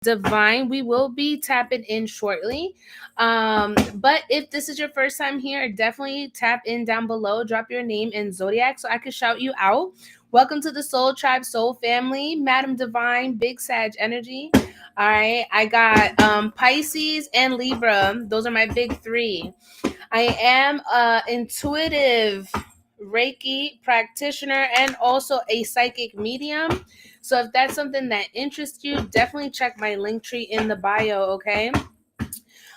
Divine. We will be tapping in shortly. But if this is your first time here, definitely tap in down below, drop your name and zodiac so I can shout you out. Welcome to the Soul Tribe Soul Family, Madam Divine, Big Sag Energy. All right, I got Pisces and Libra. Those are my big three. I am a intuitive Reiki practitioner and also a psychic medium. So if that's something that interests you, definitely check my Linktree in the bio, okay?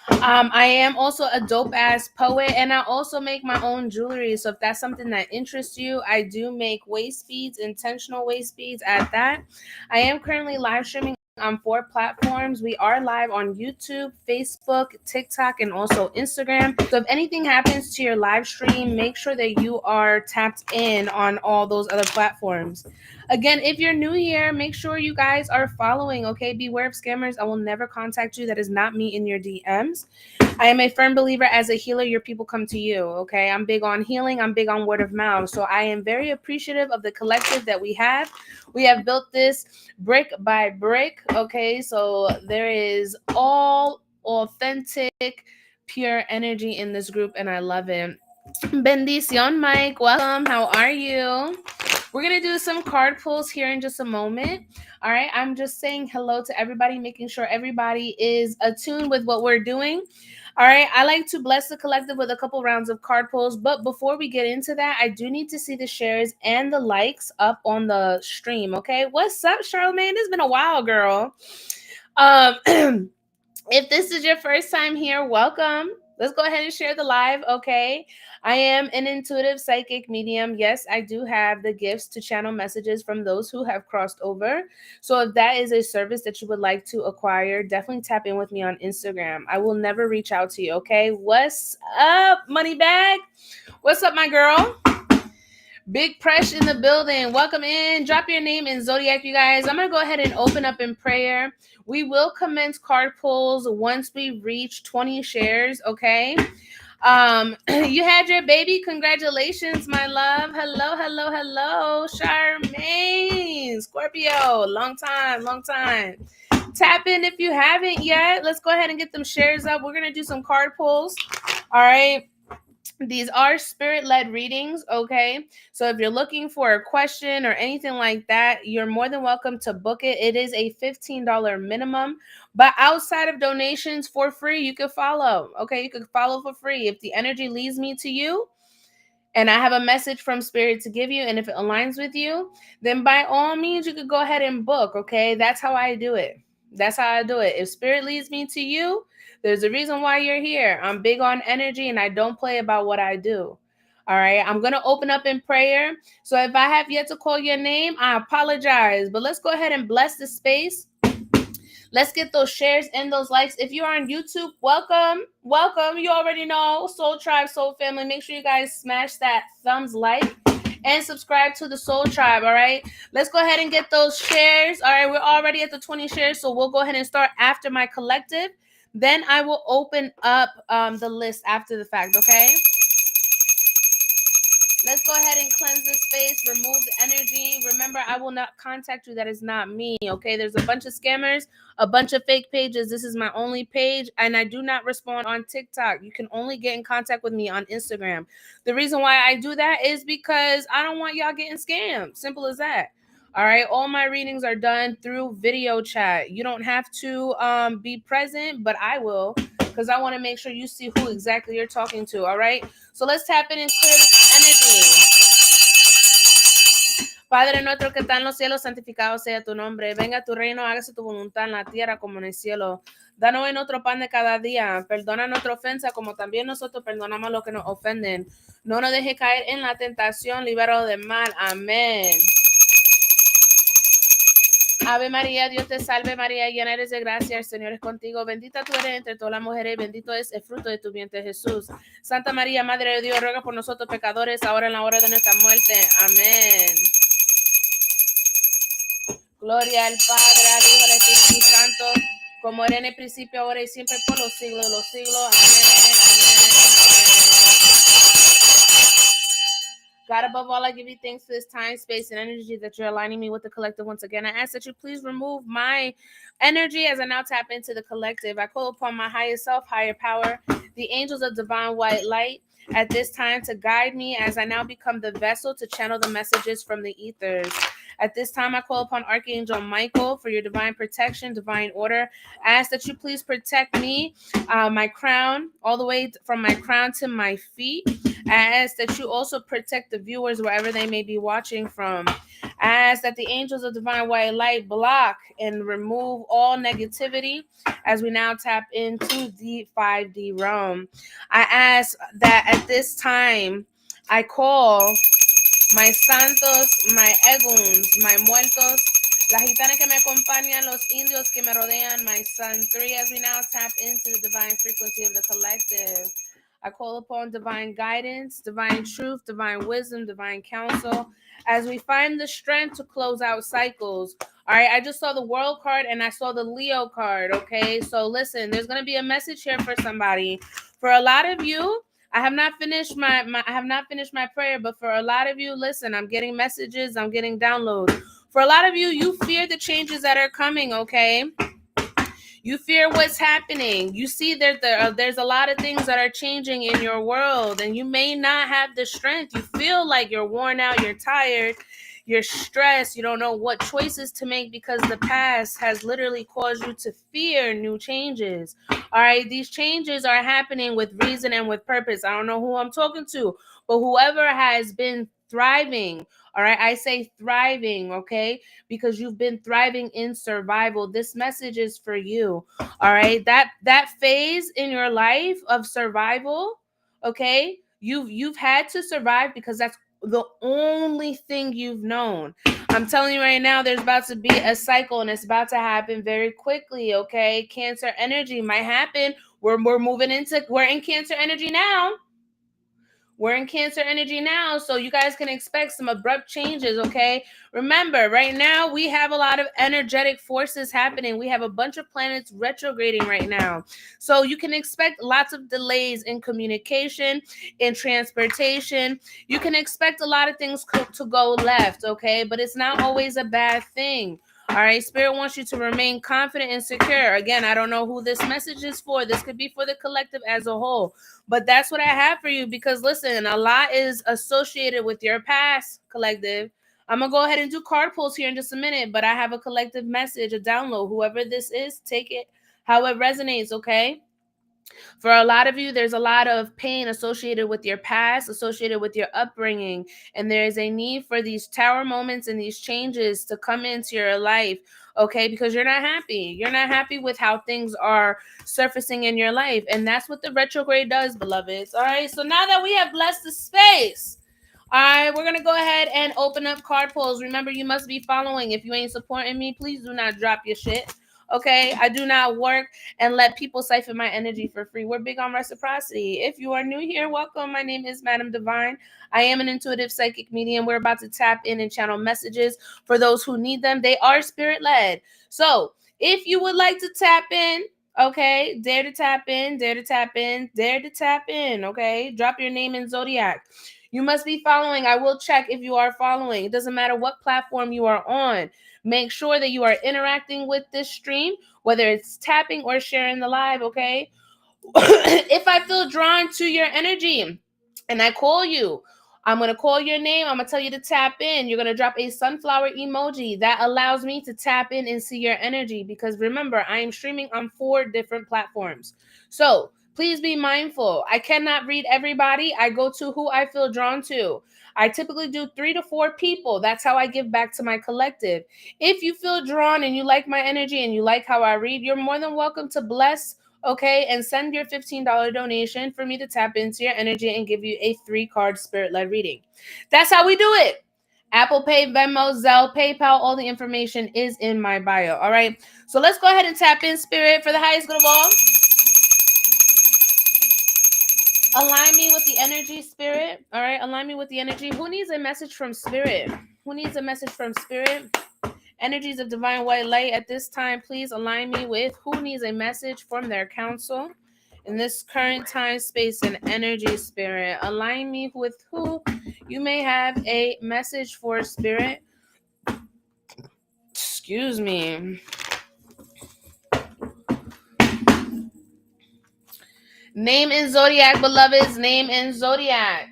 I am also a dope ass poet and I also make my own jewelry. So if that's something that interests you, I do make waist beads, intentional waist beads at that. I am currently live streaming on 4 platforms. We are live on YouTube, Facebook, TikTok, and also Instagram. So if anything happens to your live stream, make sure that you are tapped in on all those other platforms. Again, if you're new here, make sure you guys are following, okay? Beware of scammers. I will never contact you. That is not me in your DMs. I am a firm believer as a healer, your people come to you, okay? I'm big on healing. I'm big on word of mouth. So I am very appreciative of the collective that we have. We have built this brick by brick, okay? So there is all authentic, pure energy in this group, and I love it. Bendición, Mike. Welcome. How are you? We're going to do some card pulls here in just a moment. All right. I'm just saying hello to everybody, making sure everybody is attuned with what we're doing. All right. I like to bless the collective with a couple rounds of card pulls. But before we get into that, I do need to see the shares and the likes up on the stream. Okay. What's up, Charlamagne? It's been a while, girl. If this is your first time here, welcome. Let's go ahead and share the live, okay? I am an intuitive psychic medium. Yes, I do have the gifts to channel messages from those who have crossed over. So if that is a service that you would like to acquire, definitely tap in with me on Instagram. I will never reach out to you, okay? What's up, Money Bag? What's up, my girl? Big Presh in the building. Welcome in. Drop your name in Zodiac, you guys. I'm going to go ahead and open up in prayer. We will commence card pulls once we reach 20 shares, okay? You had your baby. Congratulations, my love. Hello, hello, hello. Charmaine. Scorpio. Long time, long time. Tap in if you haven't yet. Let's go ahead and get them shares up. We're going to do some card pulls. All right. These are spirit-led readings, okay? So if you're looking for a question or anything like that, you're more than welcome to book it. It is a $15 minimum, but outside of donations for free, you can follow, okay? You can follow for free. If the energy leads me to you and I have a message from spirit to give you, and if it aligns with you, then by all means, you could go ahead and book, okay? That's how I do it. That's how I do it. If spirit leads me to you, there's a reason why you're here. I'm big on energy and I don't play about what I do. All right. I'm going to open up in prayer. So if I have yet to call your name, I apologize. But let's go ahead and bless the space. Let's get those shares and those likes. If you're on YouTube, welcome. Welcome. You already know Soul Tribe, Soul Family. Make sure you guys smash that thumbs like and subscribe to the Soul Tribe. All right. Let's go ahead and get those shares. All right. We're already at the 20 shares. So we'll go ahead and start after my collective. Then I will open up the list after the fact, okay? Let's go ahead and cleanse this space, remove the energy. Remember, I will not contact you. That is not me, okay? There's a bunch of scammers, a bunch of fake pages. This is my only page, and I do not respond on TikTok. You can only get in contact with me on Instagram. The reason why I do that is because I don't want y'all getting scammed. Simple as that. All right, all my readings are done through video chat. You don't have to be present, but I will, because I want to make sure you see who exactly you're talking to. All right, so let's tap in and clear this energy. Padre nuestro que está en los cielos, santificado sea tu nombre. Venga tu reino, hágase tu voluntad en la tierra como en el cielo. Danos hoy nuestro pan de cada día. Perdona nuestra ofensa como también nosotros perdonamos a los que nos ofenden. No nos deje caer en la tentación, líbranos del mal. Amén. Ave María, Dios te salve María, llena eres de gracia, el Señor es contigo, bendita tú eres entre todas las mujeres, bendito es el fruto de tu vientre Jesús. Santa María, Madre de Dios, ruega por nosotros pecadores, ahora en la hora de nuestra muerte. Amén. Gloria al Padre, al Hijo, al Espíritu Santo, como era en el principio, ahora y siempre, por los siglos de los siglos. Amén, amén, amén. God, above all, I give you thanks for this time, space, and energy that you're aligning me with the collective once again. I ask that you please remove my energy as I now tap into the collective. I call upon my higher self, higher power, the angels of divine white light at this time to guide me as I now become the vessel to channel the messages from the ethers. At this time, I call upon Archangel Michael for your divine protection, divine order. I ask that you please protect me, my crown, all the way from my crown to my feet. I ask that you also protect the viewers wherever they may be watching from. I ask that the angels of divine white light block and remove all negativity as we now tap into the 5D realm. I ask that at this time, I call my santos, my eguns, my muertos, la gitana que me acompañan, los indios que me rodean, my sun 3, as we now tap into the divine frequency of the collective. I call upon divine guidance, divine truth, divine wisdom, divine counsel, as we find the strength to close out cycles. All right, I just saw the world card and I saw the Leo card, okay? So listen, there's going to be a message here for somebody. For a lot of you, I have not finished my prayer, but for a lot of you, listen, I'm getting messages, I'm getting downloads. For a lot of you, you fear the changes that are coming, okay? You fear what's happening. You see there's a lot of things that are changing in your world, and you may not have the strength. You feel like you're worn out, you're tired, you're stressed, you don't know what choices to make because the past has literally caused you to fear new changes. All right, these changes are happening with reason and with purpose. I don't know who I'm talking to, but whoever has been thriving, all right, I say thriving, okay, because you've been thriving in survival. This message is for you. All right, that phase in your life of survival, okay, you've had to survive because that's the only thing you've known. I'm telling you right now, there's about to be a cycle and it's about to happen very quickly, okay? Cancer energy might happen. We're in Cancer energy now. We're in Cancer energy now, so you guys can expect some abrupt changes, okay? Remember, right now, we have a lot of energetic forces happening. We have a bunch of planets retrograding right now. So you can expect lots of delays in communication, in transportation. You can expect a lot of things to go left, okay? But it's not always a bad thing. All right, Spirit wants you to remain confident and secure. Again, I don't know who this message is for. This could be for the collective as a whole. But that's what I have for you because listen, a lot is associated with your past, collective. I'm going to go ahead and do card pulls here in just a minute, but I have a collective message, a download. Whoever this is, take it how it resonates, okay? For a lot of you, there's a lot of pain associated with your past, associated with your upbringing, and there is a need for these tower moments and these changes to come into your life, okay? Because you're not happy. You're not happy with how things are surfacing in your life, and that's what the retrograde does, beloveds. All right, so now that we have blessed the space, all right, we're going to go ahead and open up card pulls. Remember, you must be following. If you ain't supporting me, please do not drop your shit. Okay, I do not work and let people siphon my energy for free. We're big on reciprocity. If you are new here, welcome. My name is Madam Divine. I am an intuitive psychic medium. We're about to tap in and channel messages for those who need them. They are spirit led. So if you would like to tap in, okay, dare to tap in, dare to tap in, dare to tap in, okay? Drop your name in Zodiac. You must be following. I will check if you are following. It doesn't matter what platform you are on. Make sure that you are interacting with this stream, whether it's tapping or sharing the live, okay? If I feel drawn to your energy and I call you, I'm going to call your name. I'm going to tell you to tap in. You're going to drop a sunflower emoji. That allows me to tap in and see your energy because remember, I am streaming on 4 different platforms. So please be mindful. I cannot read everybody. I go to who I feel drawn to. I typically do 3 to 4 people. That's how I give back to my collective. If you feel drawn and you like my energy and you like how I read, you're more than welcome to bless, okay, and send your $15 donation for me to tap into your energy and give you a 3-card spirit-led reading. That's how we do it. Apple Pay, Venmo, Zelle, PayPal, all the information is in my bio, all right? So let's go ahead and tap in, Spirit, for the highest good of all. Align me with the energy, Spirit. All right, align me with the energy. Who needs a message from Spirit? Who needs a message from Spirit? Energies of divine white light at this time, please align me with who needs a message from their council in this current time, space, and energy, Spirit. Align me with who You may have a message for spirit. Excuse me. Name in zodiac, beloveds. Name in zodiac.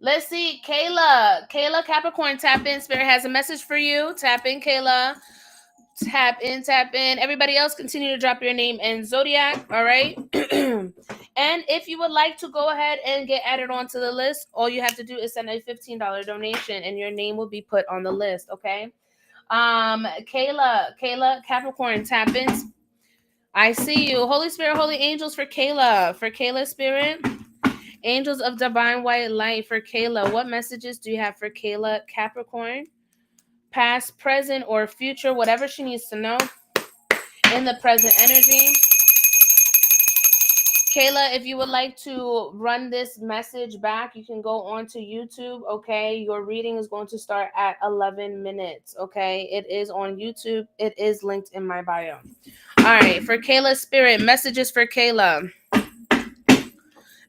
Let's see. Kayla. Kayla Capricorn, tap in. Spirit has a message for you. Tap in, Kayla. Tap in, tap in. Everybody else, continue to drop your name and zodiac. All right. And if you would like to go ahead and get added onto the list, all you have to do is send a $15 donation and your name will be put on the list. Okay. Kayla Capricorn, tap in. I see you. Holy Spirit, holy angels for Kayla. For Kayla Spirit. Angels of divine white light for Kayla. What messages do you have for Kayla Capricorn? Past, present, or future, whatever she needs to know in the present energy. Kayla, if you would like to run this message back, you can go on to YouTube, okay? Your reading is going to start at 11 minutes, okay? It is on YouTube. It is linked in my bio. All right, for Kayla Spirit, messages for Kayla.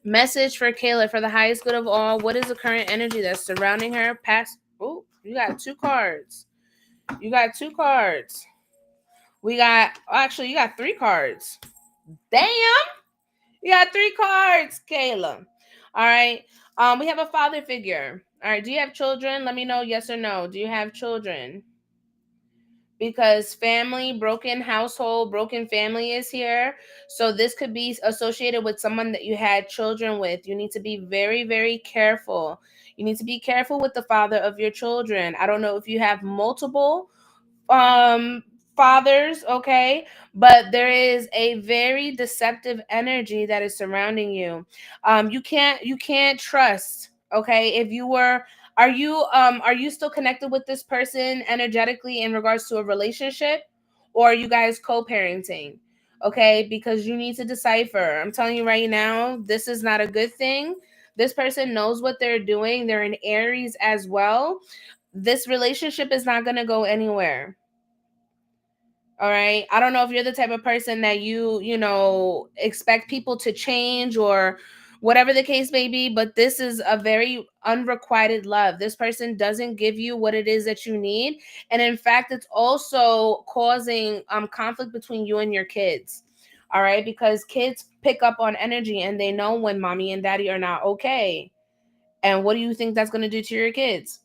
Message for Kayla for the highest good of all. What is the current energy that's surrounding her? Past. Oh, you got two cards. You got two cards. We got, actually, you got three cards. Damn. You got three cards, Kayla. All right. We have a father figure. All right. Do you have children? Let me know yes or no. Do you have children? Because family, broken household, broken family is here. So this could be associated with someone that you had children with. You need to be very, very careful. You need to be careful with the father of your children. I don't know if you have multiple fathers, okay, but there is a very deceptive energy that is surrounding you. You can't trust, okay? If you were are you still connected with this person energetically in regards to a relationship, or are you guys co-parenting? Okay, because you need to decipher. I'm telling you right now, this is not a good thing. This person knows what they're doing. They're in Aries as well. This relationship is not going to go anywhere. All right. I don't know if you're the type of person that expect people to change or whatever the case may be, but this is a very unrequited love. This person doesn't give you what it is that you need. And in fact, it's also causing conflict between you and your kids. All right. Because kids pick up on energy and they know when mommy and daddy are not okay. And what do you think that's going to do to your kids?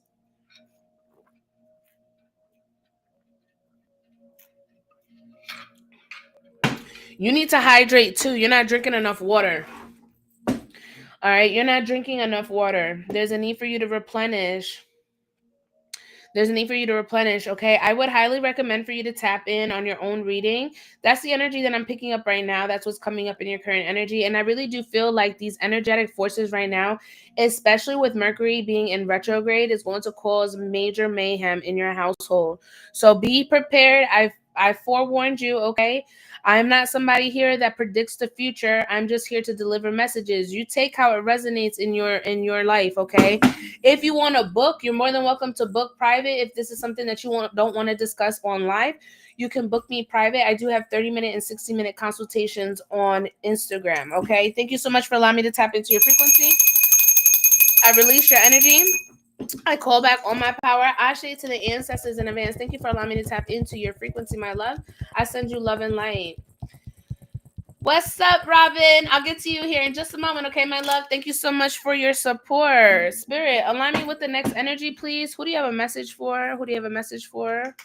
You need to hydrate too. You're not drinking enough water. All right, you're not drinking enough water. There's a need for you to replenish. There's a need for you to replenish, okay? I would highly recommend for you to tap in on your own reading. That's the energy that I'm picking up right now. That's what's coming up in your current energy. And I really do feel like these energetic forces right now, especially with Mercury being in retrograde, is going to cause major mayhem in your household. So be prepared. I forewarned you, okay? I'm not somebody here that predicts the future. I'm just here to deliver messages. You take how it resonates in your life, okay? If you want to book, you're more than welcome to book private. If this is something that you don't want to discuss on live, you can book me private. I do have 30-minute and 60-minute consultations on Instagram, okay? Thank you so much for allowing me to tap into your frequency. I release your energy. I call back all my power. I say to the ancestors in advance, thank you for allowing me to tap into your frequency, my love. I send you love and light. What's up, Robin? I'll get to you here in just a moment, okay, my love? Thank you so much for your support. Spirit, align me with the next energy, please. Who do you have a message for? Who do you have a message for?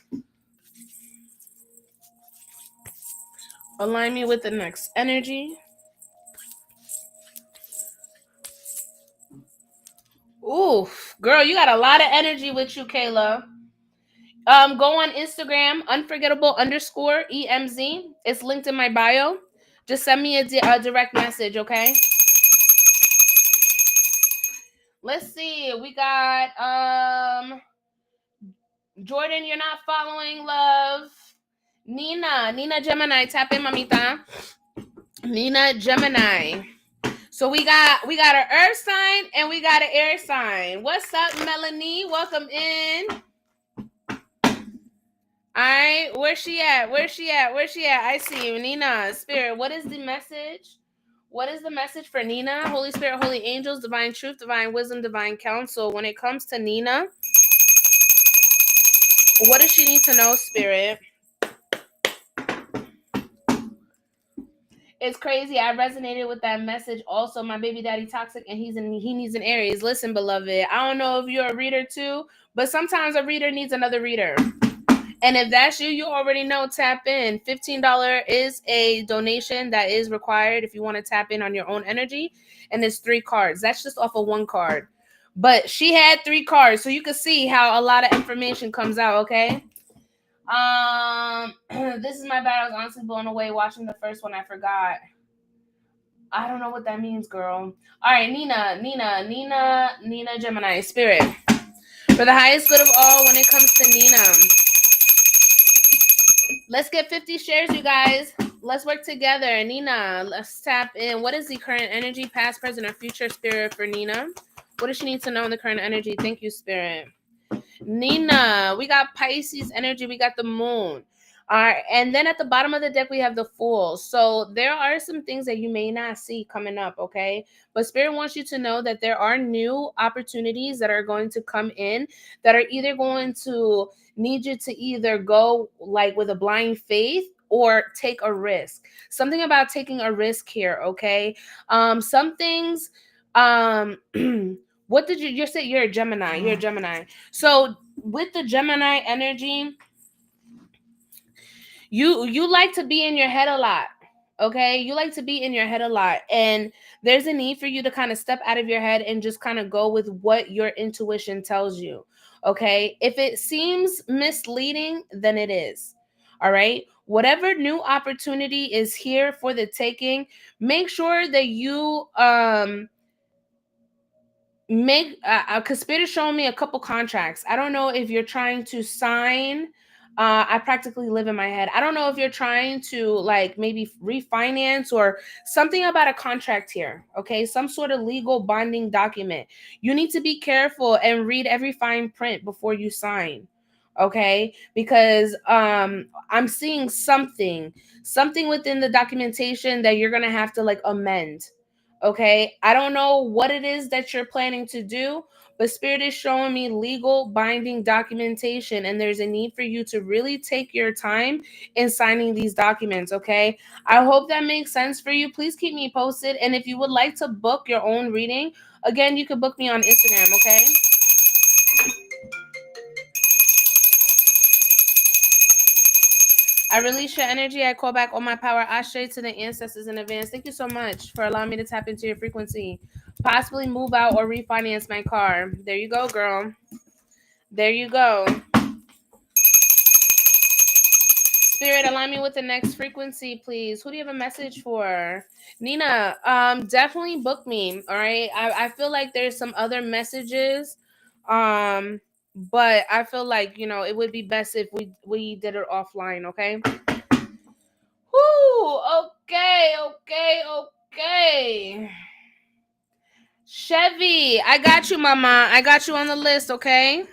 Align me with the next energy. Ooh, girl, you got a lot of energy with you, Kayla. Go on Instagram, unforgettable_EMZ. It's linked in my bio. Just send me a direct message, okay? Let's see. We got Jordan, you're not following, love. Nina Gemini, tap in, mamita. Nina Gemini. So we got an earth sign and we got an air sign. What's up, Melanie? Welcome in. All right, where's she at? I see you, Nina. Spirit, what is the message? What is the message for Nina? Holy Spirit, holy angels, divine truth, divine wisdom, divine counsel. When it comes to Nina, what does she need to know, Spirit? It's crazy. I resonated with that message. Also, my baby daddy toxic, and he needs an Aries. Listen, beloved, I don't know if you're a reader too, but sometimes a reader needs another reader. And if that's you, you already know, tap in. $15 is a donation that is required if you want to tap in on your own energy. And it's 3 cards. That's just off of 1 card. But she had 3 cards, so you can see how a lot of information comes out, okay? This is my bad. I was honestly blown away watching the first one. I forgot. I don't know what that means, girl. All right, Nina, Gemini, Spirit. For the highest good of all when it comes to Nina. Let's get 50 shares, you guys. Let's work together. Nina, let's tap in. What is the current energy, past, present, or future, Spirit, for Nina? What does she need to know in the current energy? Thank you, Spirit. Nina, we got Pisces energy. We got the moon. All right. And then at the bottom of the deck, we have the Fool. So there are some things that you may not see coming up, okay? But Spirit wants you to know that there are new opportunities that are going to come in that are either going to need you to either go like with a blind faith or take a risk. Something about taking a risk here, okay? Some things, what did you say? You're a Gemini. You're a Gemini. So with the Gemini energy, you like to be in your head a lot. Okay, you like to be in your head a lot, and there's a need for you to kind of step out of your head and just kind of go with what your intuition tells you. Okay, if it seems misleading, then it is. All right, whatever new opportunity is here for the taking, make sure that you make because Spirit is showing me a couple contracts. I don't know if you're trying to sign. I practically live in my head. I don't know if you're trying to like maybe refinance or something about a contract here. Okay, some sort of legal binding document. You need to be careful and read every fine print before you sign. Okay, because I'm seeing something within the documentation that you're gonna have to like amend. Okay, I don't know what it is that you're planning to do, but Spirit is showing me legal binding documentation, and there's a need for you to really take your time in signing these documents. Okay, I hope that makes sense for you. Please keep me posted, and if you would like to book your own reading, again, you can book me on Instagram. Okay. I release your energy. I call back all my power. Ashe to the ancestors in advance. Thank you so much for allowing me to tap into your frequency. Possibly move out or refinance my car. There you go, girl. There you go. Spirit, align me with the next frequency, please. Who do you have a message for? Nina, definitely book me. All right. I feel like there's some other messages. But I feel like, it would be best if we did it offline, okay? Whoo, okay. Chevy, I got you, mama. I got you on the list, okay?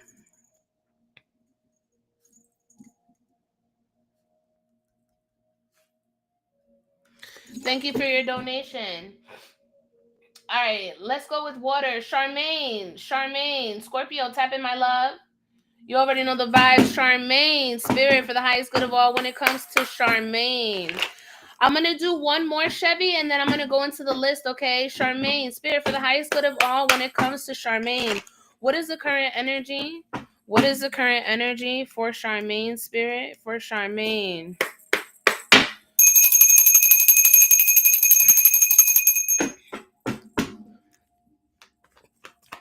Thank you for your donation. All right, let's go with water. Charmaine, Scorpio, tap in, my love. You already know the vibes, Charmaine. Spirit for the highest good of all when it comes to Charmaine. I'm going to do one more, Chevy, and then I'm going to go into the list, okay? Charmaine, Spirit for the highest good of all when it comes to Charmaine. What is the current energy? What is the current energy for Charmaine, Spirit? For Charmaine.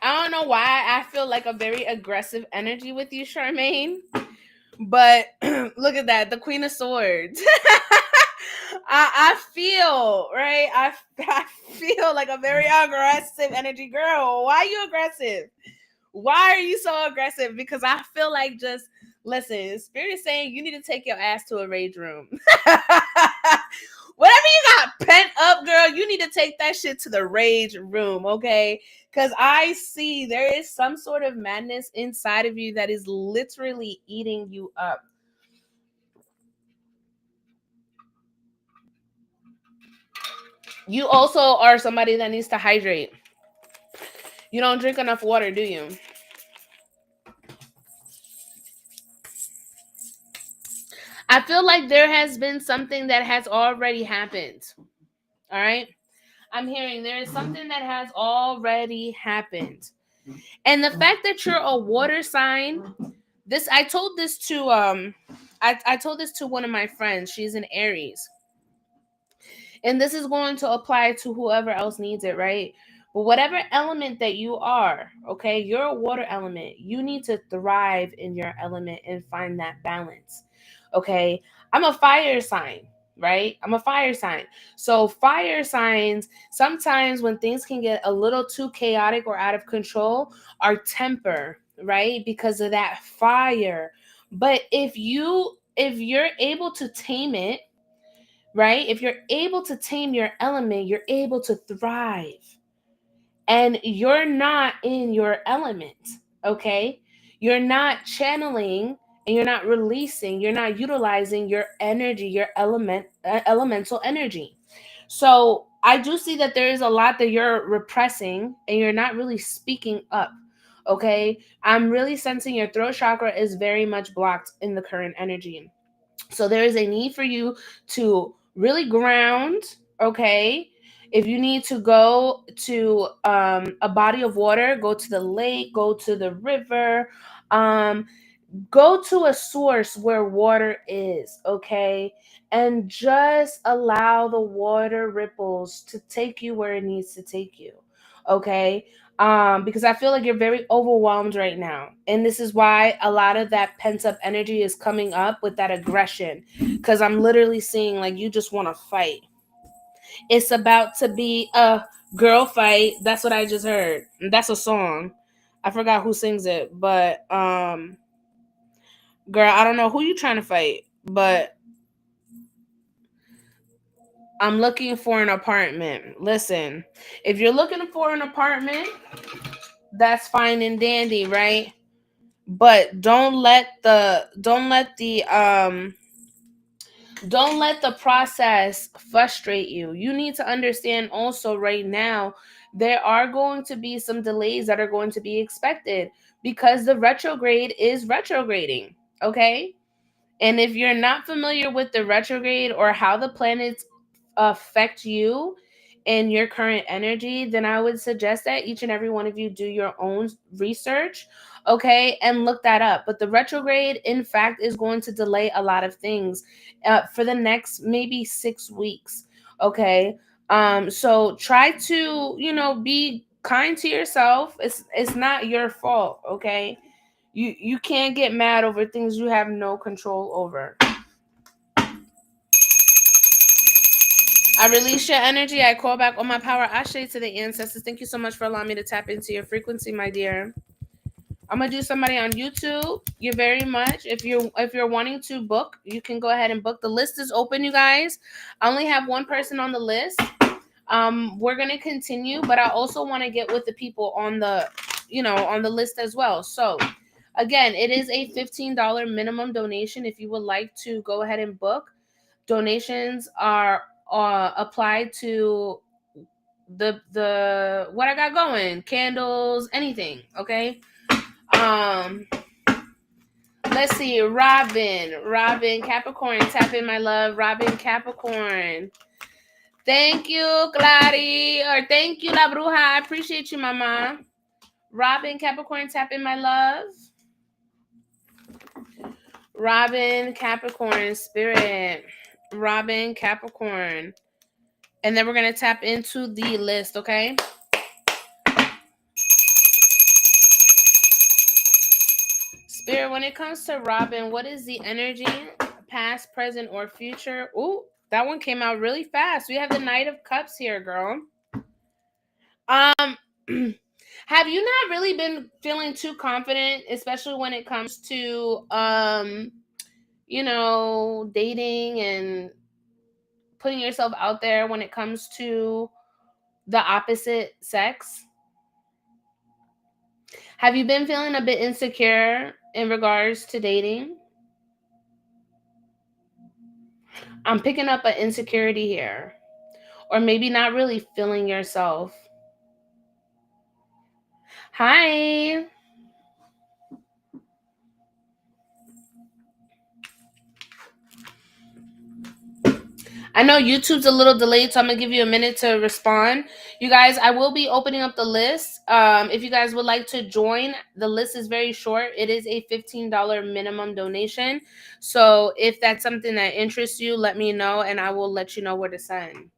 I don't know why I feel like a very aggressive energy with you, Charmaine. But look at that, the Queen of Swords. I feel, right? I feel like a very aggressive energy. Girl, why are you aggressive? Why are you so aggressive? Because I feel like just listen, Spirit is saying you need to take your ass to a rage room. Whatever you got pent up, girl, you need to take that shit to the rage room, okay? Because I see there is some sort of madness inside of you that is literally eating you up. You also are somebody that needs to hydrate. You don't drink enough water, do you? I feel like there has been something that has already happened. All right. I'm hearing there is something that has already happened. And the fact that you're a water sign, this I told this to I told this to one of my friends. She's an Aries. And this is going to apply to whoever else needs it, right? But whatever element that you are, okay, you're a water element. You need to thrive in your element and find that balance. Okay. I'm a fire sign, right? I'm a fire sign. So fire signs, sometimes when things can get a little too chaotic or out of control, are temper, right? Because of that fire. But if you're able to tame it, right? If you're able to tame your element, you're able to thrive. And you're not in your element, okay? You're not channeling and you're not releasing, you're not utilizing your energy, your elemental energy. So I do see that there is a lot that you're repressing and you're not really speaking up. Okay. I'm really sensing your throat chakra is very much blocked in the current energy. So there is a need for you to really ground, okay? If you need to go to a body of water, go to the lake, go to the river, um, go to a source where water is, okay? And just allow the water ripples to take you where it needs to take you, okay? Because I feel like you're very overwhelmed right now. And this is why a lot of that pent up energy is coming up with that aggression. Because I'm literally seeing like you just want to fight. It's about to be a girl fight. That's what I just heard. That's a song. I forgot who sings it, but girl, I don't know who you trying to fight, but I'm looking for an apartment. Listen, if you're looking for an apartment, that's fine and dandy, right? But don't let the process frustrate you. You need to understand also right now there are going to be some delays that are going to be expected because the retrograde is retrograding, okay? And if you're not familiar with the retrograde or how the planets affect you and your current energy, then I would suggest that each and every one of you do your own research, okay, and look that up. But the retrograde, in fact, is going to delay a lot of things for the next maybe 6 weeks, okay? So try to, be kind to yourself. It's not your fault, okay? You can't get mad over things you have no control over. I release your energy. I call back all my power. Ashe to the ancestors. Thank you so much for allowing me to tap into your frequency, my dear. I'm gonna do somebody on YouTube. You're very much. If you're wanting to book, you can go ahead and book. The list is open, you guys. I only have one person on the list. We're gonna continue, but I also want to get with the people on the list as well. So again, it is a $15 minimum donation if you would like to go ahead and book. Donations are applied to the what I got going, candles, anything. Okay. Um, let's see, Robin Capricorn, tap in my love, Robin Capricorn. Thank you, Clary, or thank you, La Bruja. I appreciate you, Mama. Robin Capricorn, tap in my love. Robin Capricorn, Spirit. Robin Capricorn. And then we're going to tap into the list, okay? Spirit, when it comes to Robin, what is the energy, past, present, or future? Ooh, that one came out really fast. We have the Knight of Cups here, girl. Um, have you not really been feeling too confident, especially when it comes to dating and putting yourself out there when it comes to the opposite sex? Have you been feeling a bit insecure in regards to dating? I'm picking up an insecurity here. or maybe not really feeling yourself. Hi. I know YouTube's a little delayed, so I'm gonna give you a minute to respond. You guys, I will be opening up the list. If you guys would like to join, the list is very short. It is a $15 minimum donation. So if that's something that interests you, let me know and I will let you know where to send.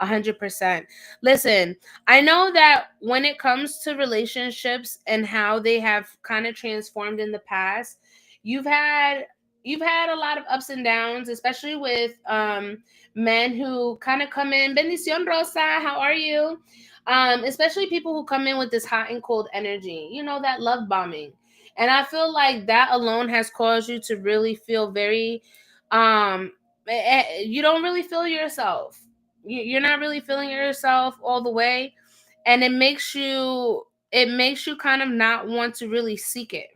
100%. Listen, I know that when it comes to relationships and how they have kind of transformed in the past, you've had you've had a lot of ups and downs, especially with men who kind of come in. Bendición Rosa, how are you? Especially people who come in with this hot and cold energy, that love bombing. And I feel like that alone has caused you to really feel very, you don't really feel yourself. You're not really feeling yourself all the way. And it makes you kind of not want to really seek it.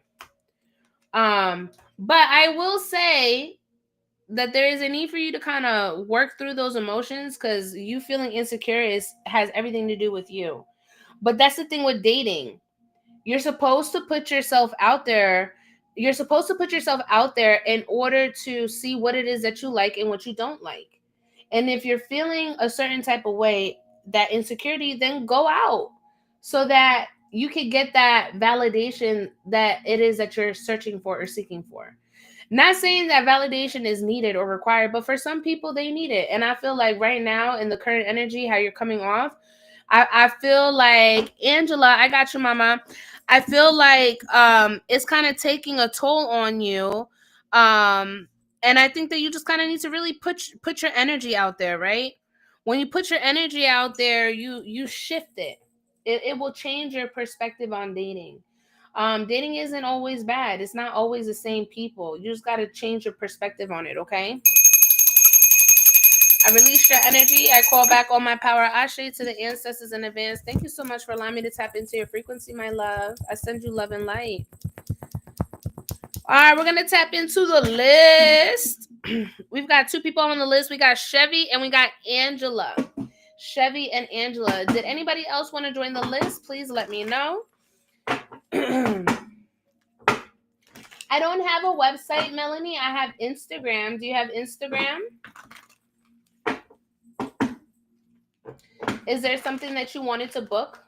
But I will say that there is a need for you to kind of work through those emotions, because you feeling insecure has everything to do with you. But that's the thing with dating. You're supposed to put yourself out there. You're supposed to put yourself out there in order to see what it is that you like and what you don't like. And if you're feeling a certain type of way, that insecurity, then go out so that you can get that validation that it is that you're searching for or seeking for. Not saying that validation is needed or required, but for some people they need it. And I feel like right now in the current energy, how you're coming off, I feel like, Angela, I got you, mama. I feel like it's kind of taking a toll on you. Um and I think that you just kind of need to really put your energy out there, right? When you put your energy out there, you shift it. It will change your perspective on dating. Dating isn't always bad. It's not always the same people. You just got to change your perspective on it, okay? I release your energy. I call back all my power. Ashe to the ancestors in advance. Thank you so much for allowing me to tap into your frequency, my love. I send you love and light. All right, we're going to tap into the list. We've got two people on the list. We got Chevy and we got Angela. Chevy and Angela. Did anybody else want to join the list? Please let me know. I don't have a website, Melanie. I have Instagram. Do you have Instagram? Is there something that you wanted to book?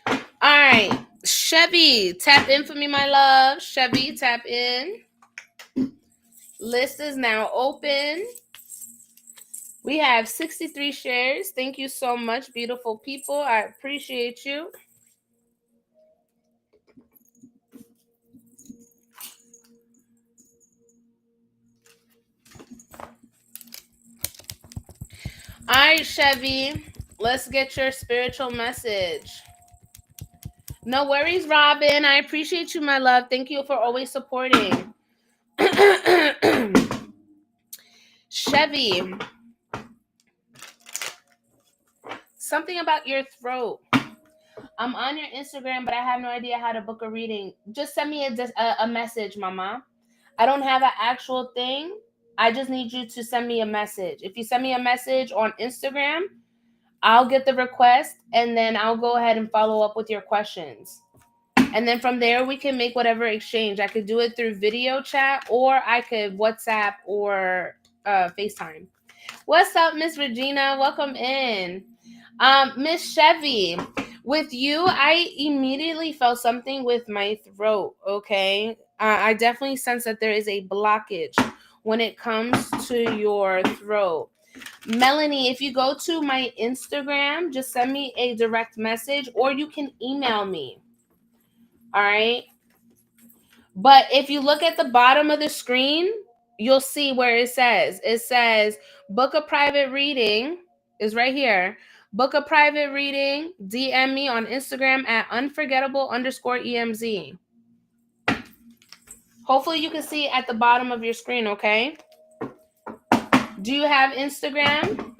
All right. Chevy, tap in for me, my love. Chevy, tap in. List is now open. We have 63 shares. Thank you so much, beautiful people. I appreciate you. All right, Chevy, let's get your spiritual message. No worries, Robin. I appreciate you, my love. Thank you for always supporting. Chevy, something about your throat. I'm on your Instagram, but I have no idea how to book a reading. Just send me a message, mama. I don't have an actual thing. I just need you to send me a message. If you send me a message on Instagram, I'll get the request and then I'll go ahead and follow up with your questions. And then from there, we can make whatever exchange. I could do it through video chat, or I could WhatsApp or FaceTime. What's up, Miss Regina? Welcome in. Miss Chevy, with you, I immediately felt something with my throat, okay? I definitely sense that there is a blockage when it comes to your throat. Melanie, if you go to my Instagram, just send me a direct message or you can email me. All right. But if you look at the bottom of the screen, you'll see where it says book a private reading is right here. Book a private reading. DM me on Instagram at unforgettable_EMZ. Hopefully you can see it at the bottom of your screen, okay? Do you have Instagram?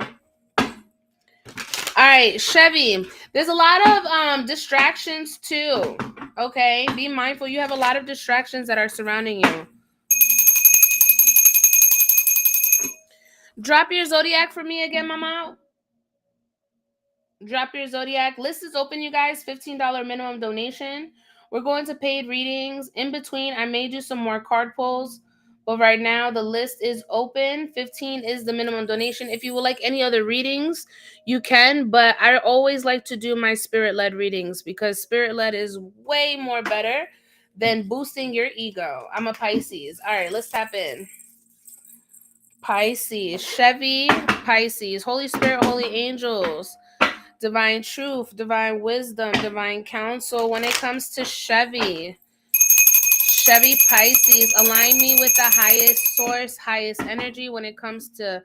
All right, Chevy, there's a lot of distractions too, okay? Be mindful. You have a lot of distractions that are surrounding you. Drop your zodiac for me again, mama. Drop your zodiac. List is open, you guys. $15 minimum donation. We're going to paid readings. In between, I may do some more card pulls. But right now, the list is open. 15 is the minimum donation. If you would like any other readings, you can. But I always like to do my spirit-led readings because spirit-led is way more better than boosting your ego. I'm a Pisces. All right, let's tap in. Pisces. Chevy, Pisces. Holy Spirit, holy angels. Divine truth, divine wisdom, divine counsel. When it comes to Chevy Pisces, align me with the highest source, highest energy. When it comes to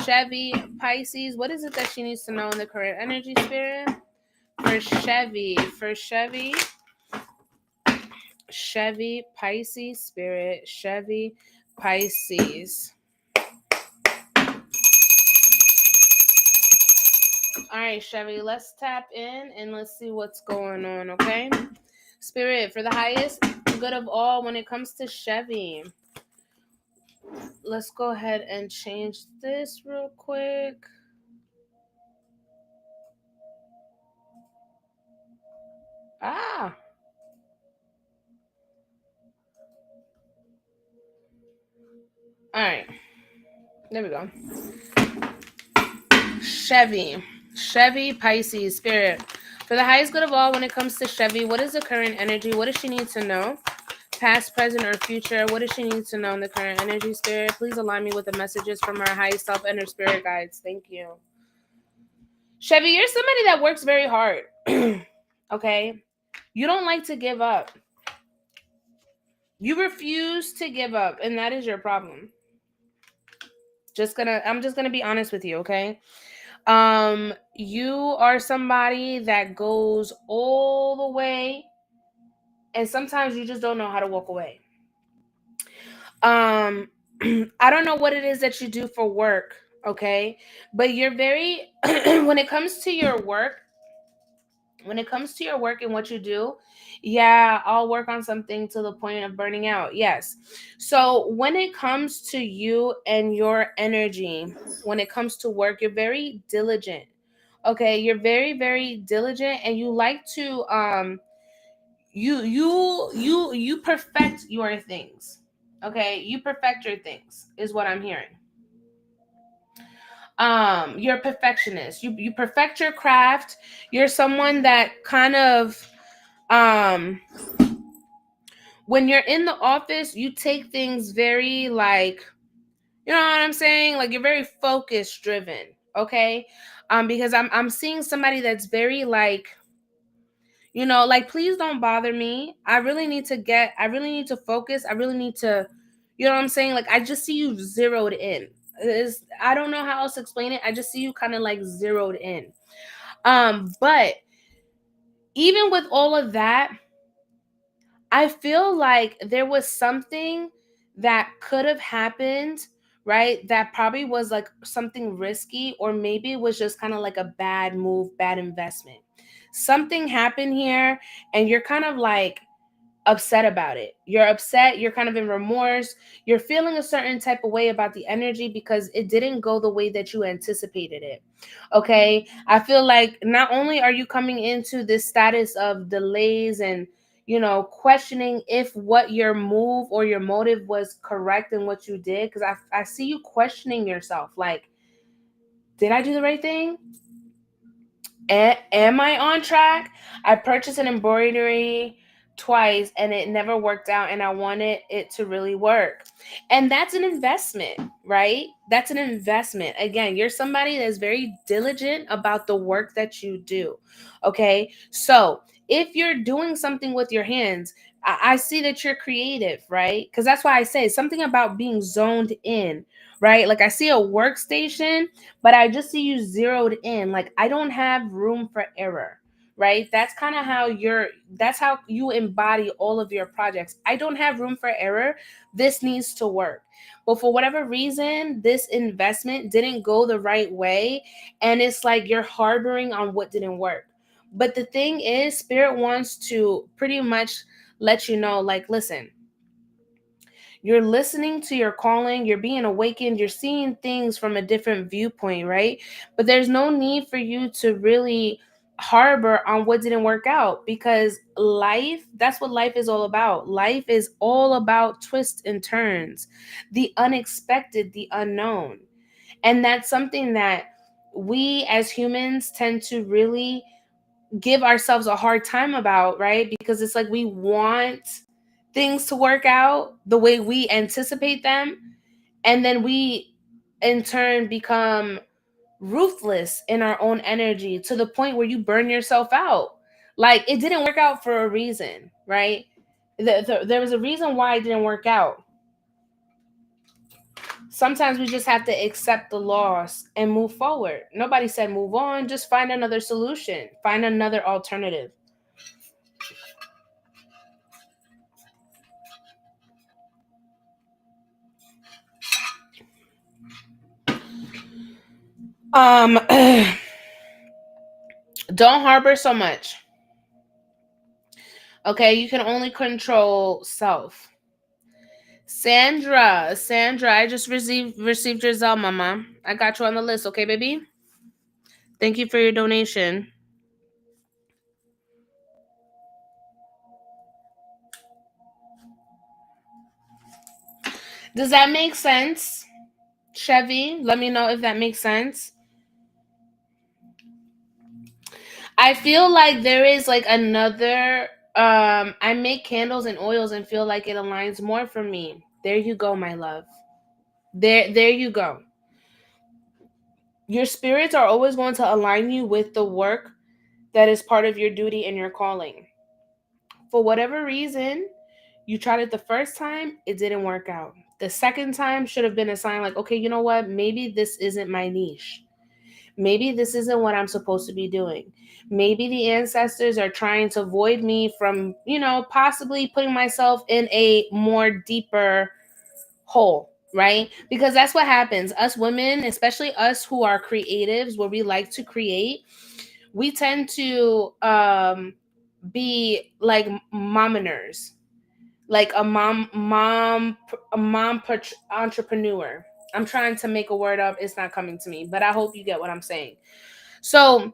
Chevy Pisces, what is it that she needs to know in the current energy, spirit? For Chevy Pisces, spirit, Chevy Pisces. All right, Chevy, let's tap in and let's see what's going on, okay? Spirit, for the highest good of all, when it comes to Chevy, let's go ahead and change this real quick. All right, there we go. Chevy Pisces, spirit, for the highest good of all, when it comes to Chevy, what is the current energy? What does she need to know? Past, present, or future? What does she need to know in the current energy, spirit? Please align me with the messages from our highest self and her spirit guides. Thank you. Chevy, you're somebody that works very hard. Okay? You don't like to give up. You refuse to give up, and that is your problem. I'm just gonna be honest with you, okay? You are somebody that goes all the way, and sometimes you just don't know how to walk away. I don't know what it is that you do for work, okay? But you're very when it comes to your work, and what you do, yeah, I'll work on something to the point of burning out. Yes. So when it comes to you and your energy, when it comes to work, you're very diligent. Okay, you're very, very diligent, and you like to you perfect your things. Okay, you perfect your things is what I'm hearing. You're a perfectionist. You perfect your craft. You're someone that kind of when you're in the office, you take things very like, you know what I'm saying? Like you're very focus driven, okay? Because I'm seeing somebody that's very like, like please don't bother me. I really need to focus. I really need to, you know what I'm saying? Like I just see you zeroed in. I don't know how else to explain it. I just see you kind of like zeroed in. But even with all of that, I feel like there was something that could have happened, right? That probably was like something risky, or maybe it was just kind of like a bad move, bad investment. Something happened here, and you're kind of like, upset about it. You're upset, you're kind of in remorse, you're feeling a certain type of way about the energy because it didn't go the way that you anticipated it. Okay? I feel like not only are you coming into this status of delays and questioning if what your move or your motive was correct in what you did, because I see you questioning yourself like, did I do the right thing? Am I on track? I purchased an embroidery twice and it never worked out, and I wanted it to really work. And that's an investment, right? That's an investment. Again, you're somebody that's very diligent about the work that you do. Okay. So if you're doing something with your hands, I see that you're creative, right? Because that's why I say something about being zoned in, right? Like I see a workstation, but I just see you zeroed in. Like I don't have room for error, right? That's how you embody all of your projects. I don't have room for error. This needs to work. But for whatever reason, this investment didn't go the right way. And it's like you're harboring on what didn't work. But the thing is, Spirit wants to pretty much let you know, like, listen, You're listening to your calling, you're being awakened, you're seeing things from a different viewpoint, right? But there's no need for you to really harbor on what didn't work out, because life, that's what life is all about. Life is all about twists and turns, the unexpected, the unknown. And that's something that we as humans tend to really give ourselves a hard time about, right? Because it's like we want things to work out the way we anticipate them. And then we, in turn, become ruthless in our own energy to the point where you burn yourself out. Like, it didn't work out for a reason, right? There was a reason why it didn't work out. Sometimes we just have to accept the loss and move forward. Nobody said move on, just find another solution, find another alternative. Um don't harbor so much. Okay, you can only control self. Sandra, I just received your Zelle, mama. I got you on the list, okay, baby? Thank you for your donation. Does that make sense? Chevy, let me know if that makes sense. I feel like there is like another I make candles and oils and feel like it aligns more for me. There you go, my love. There you go. Your spirits are always going to align you with the work that is part of your duty and your calling. For whatever reason, you tried it the first time, it didn't work out. The second time should have been a sign like, okay, you know what? Maybe this isn't my niche. Maybe this isn't what I'm supposed to be doing. Maybe the ancestors are trying to void me from, possibly putting myself in a more deeper hole, right? Because that's what happens. Us women, especially us who are creatives, where we like to create, we tend to be like momminers, like a mom entrepreneur. I'm trying to make a word up. It's not coming to me, but I hope you get what I'm saying. So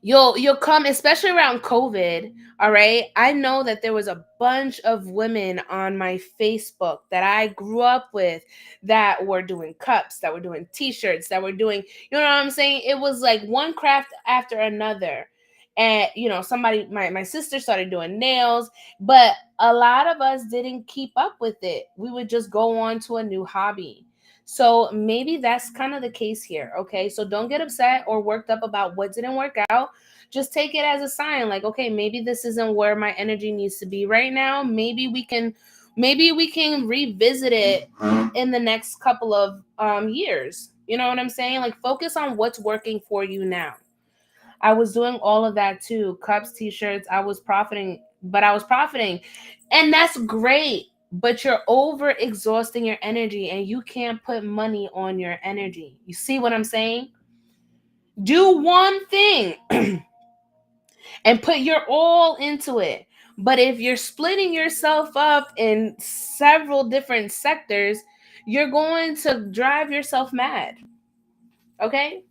you'll come, especially around COVID. All right, I know that there was a bunch of women on my Facebook that I grew up with that were doing cups, that were doing t-shirts, that were doing, you know what I'm saying, it was like one craft after another. And somebody, my sister started doing nails, but a lot of us didn't keep up with it. We would just go on to a new hobby. So maybe that's kind of the case here. Okay, so don't get upset or worked up about what didn't work out. Just take it as a sign, like, okay, maybe this isn't where my energy needs to be right now. Maybe we can revisit it in the next couple of years. You know what I'm saying? Like, focus on what's working for you now. I was doing all of that too. Cups, t-shirts, I was profiting. And that's great. But you're over exhausting your energy and you can't put money on your energy. You see what I'm saying? Do one thing and put your all into it. But if you're splitting yourself up in several different sectors, you're going to drive yourself mad. Okay?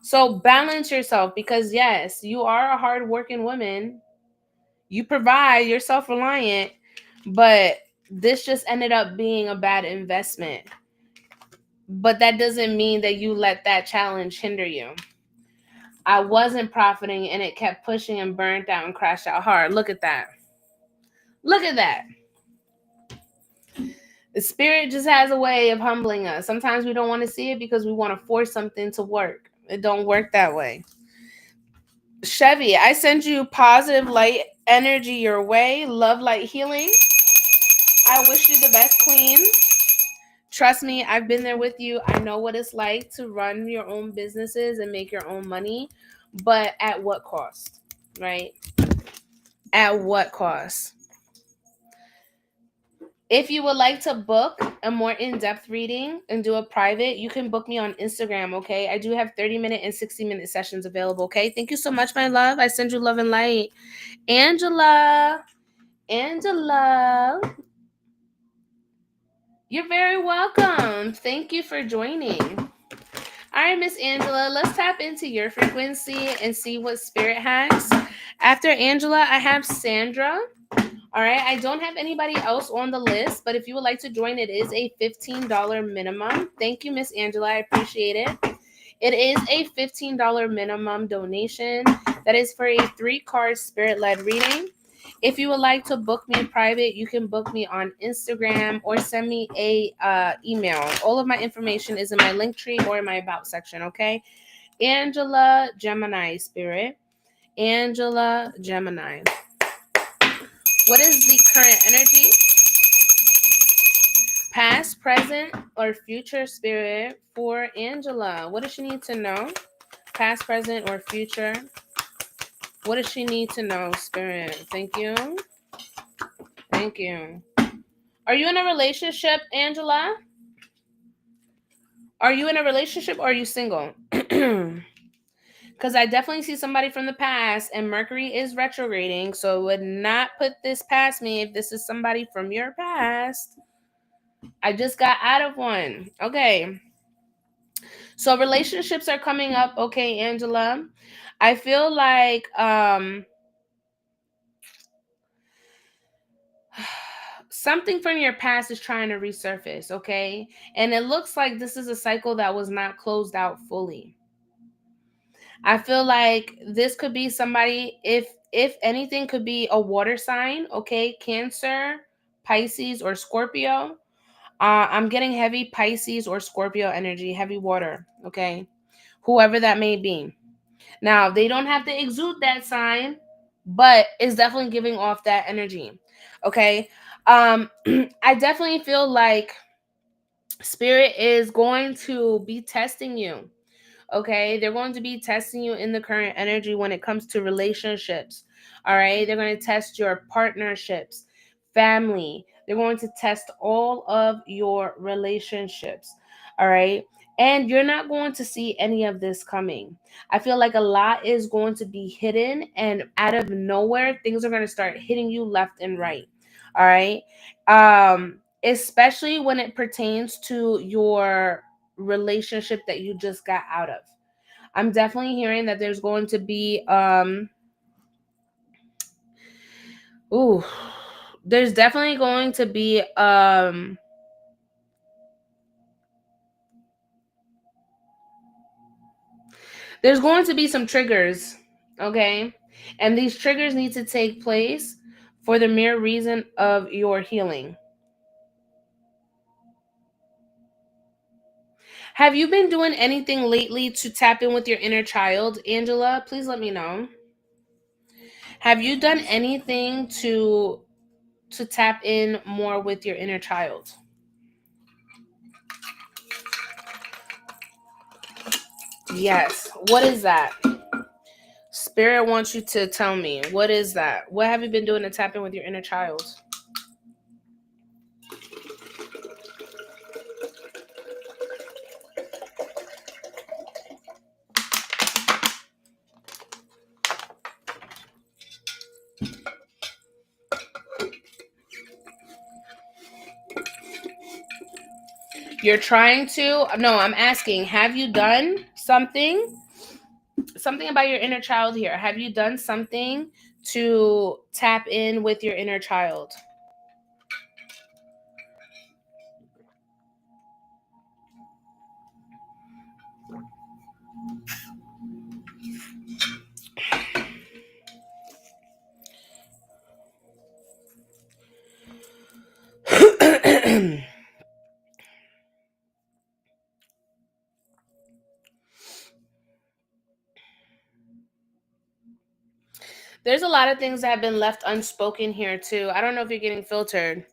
So balance yourself, because yes, you are a hardworking woman. You provide, you're self-reliant, but this just ended up being a bad investment. But that doesn't mean that you let that challenge hinder you. I wasn't profiting and it kept pushing and burnt out and crashed out hard. Look at that. Look at that. The spirit just has a way of humbling us. Sometimes we don't want to see it because we want to force something to work. It don't work that way. Chevy, I send you positive light energy your way. Love, light, healing. I wish you the best, queen. Trust me, I've been there with you. I know what it's like to run your own businesses and make your own money, but at what cost, right? At what cost? If you would like to book a more in-depth reading and do a private, you can book me on Instagram, okay? I do have 30-minute and 60-minute sessions available, okay? Thank you so much, my love. I send you love and light. Angela. You're very welcome. Thank you for joining. All right, Miss Angela, let's tap into your frequency and see what spirit has. After Angela, I have Sandra. All right, I don't have anybody else on the list, but if you would like to join, it is a $15 minimum. Thank you, Miss Angela. I appreciate it. It is a $15 minimum donation. That is for a 3-card spirit-led reading. If you would like to book me in private, you can book me on Instagram or send me a email. All of my information is in my Linktree or in my About section, okay? Angela Gemini Spirit. Angela Gemini. What is the current energy? Past, present, or future spirit for Angela? What does she need to know? Past, present, or future? What does she need to know, spirit? Thank you. Thank you. Are you in a relationship, Angela? Are you in a relationship or are you single? Because I definitely see somebody from the past and Mercury is retrograding. So it would not put this past me if this is somebody from your past. I just got out of one. Okay. So relationships are coming up. Okay, Angela. I feel like something from your past is trying to resurface, okay? And it looks like this is a cycle that was not closed out fully. I feel like this could be somebody, if anything, could be a water sign, okay? Cancer, Pisces, or Scorpio. I'm getting heavy Pisces or Scorpio energy, heavy water, okay? Whoever that may be. Now, they don't have to exude that sign, but it's definitely giving off that energy, okay? I definitely feel like Spirit is going to be testing you. Okay, they're going to be testing you in the current energy when it comes to relationships. All right, they're going to test your partnerships, family. They're going to test all of your relationships. All right, and you're not going to see any of this coming. I feel like a lot is going to be hidden, and out of nowhere, things are going to start hitting you left and right. All right, especially when it pertains to your relationship that you just got out of. I'm definitely hearing that there's going to be ooh there's definitely going to be there's going to be some triggers, okay? And these triggers need to take place for the mere reason of your healing. Have you been doing anything lately to tap in with your inner child, Angela? Please let me know. Have you done anything to tap in more with your inner child? Yes. What is that? Spirit wants you to tell me. What is that? What have you been doing to tap in with your inner child? You're trying to? No, I'm asking. Have you done something? Something about your inner child here. Have you done something to tap in with your inner child? There's a lot of things that have been left unspoken here too. I don't know if you're getting filtered,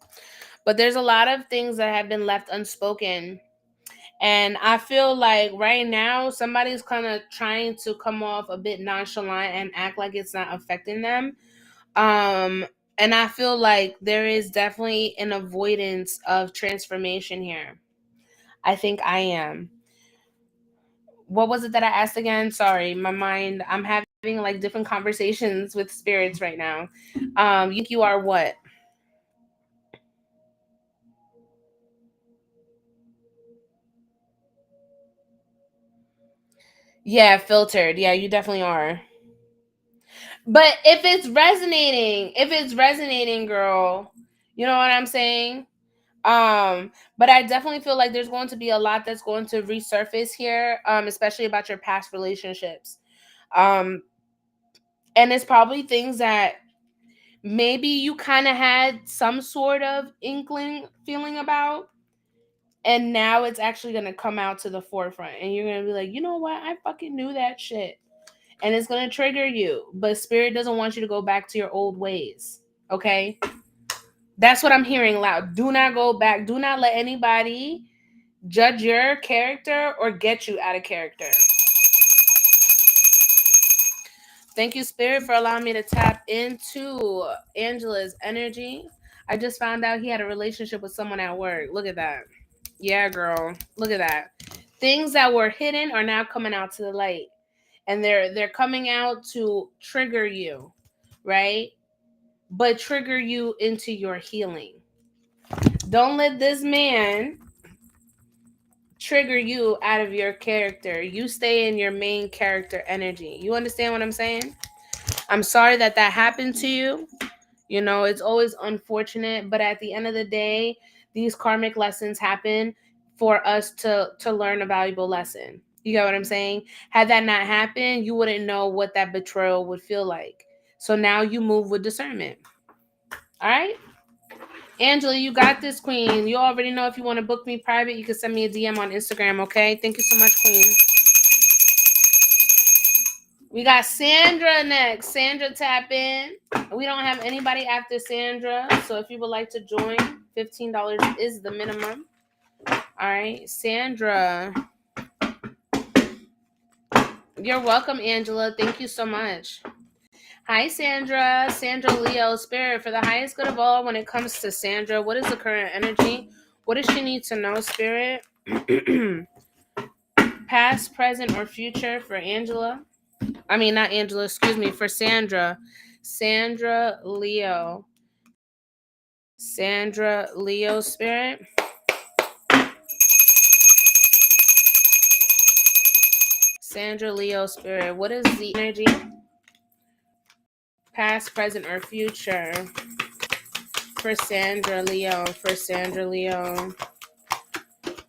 but there's a lot of things that have been left unspoken. And I feel like right now somebody's kind of trying to come off a bit nonchalant and act like it's not affecting them. Um and I feel like there is definitely an avoidance of transformation here. I think I am. What was it that I asked again? Sorry, my mind. I'm having like different conversations with spirits right now. You think you are what? Yeah, filtered. Yeah, you definitely are. But if it's resonating, girl, you know what I'm saying? But I definitely feel like there's going to be a lot that's going to resurface here, especially about your past relationships. Um, and it's probably things that maybe you kind of had some sort of inkling feeling about, and now it's actually going to come out to the forefront, and you're going to be like, you know what, I fucking knew that shit, and it's going to trigger you, but spirit doesn't want you to go back to your old ways. Okay, that's what I'm hearing loud. Do not go back. Do not let anybody judge your character or get you out of character. Thank you, Spirit, for allowing me to tap into Angela's energy. I just found out he had a relationship with someone at work. Look at that. Yeah, girl. Look at that. Things that were hidden are now coming out to the light. And they're coming out to trigger you, right? But trigger you into your healing. Don't let this man trigger you out of your character. You stay in your main character energy. You understand what I'm saying? I'm sorry that that happened to you. You know, it's always unfortunate, but at the end of the day, these karmic lessons happen for us to learn a valuable lesson. You get what I'm saying? Had that not happened, you wouldn't know what that betrayal would feel like. So now you move with discernment. All right? Angela, you got this, queen. You already know if you want to book me private, you can send me a DM on Instagram, okay? Thank you so much, queen. We got Sandra next. Sandra, tap in. We don't have anybody after Sandra, so if you would like to join, $15 is the minimum. All right, Sandra. You're welcome, Angela. Thank you so much. Hi, Sandra. Sandra Leo, Spirit, for the highest good of all when it comes to Sandra, what is the current energy? What does she need to know, Spirit? Past, present, or future for Angela? I mean, not Angela, excuse me, for Sandra. Sandra Leo. Sandra Leo, Spirit. Sandra Leo, Spirit. What is the energy? Past, present, or future for Sandra Leo. For Sandra Leo.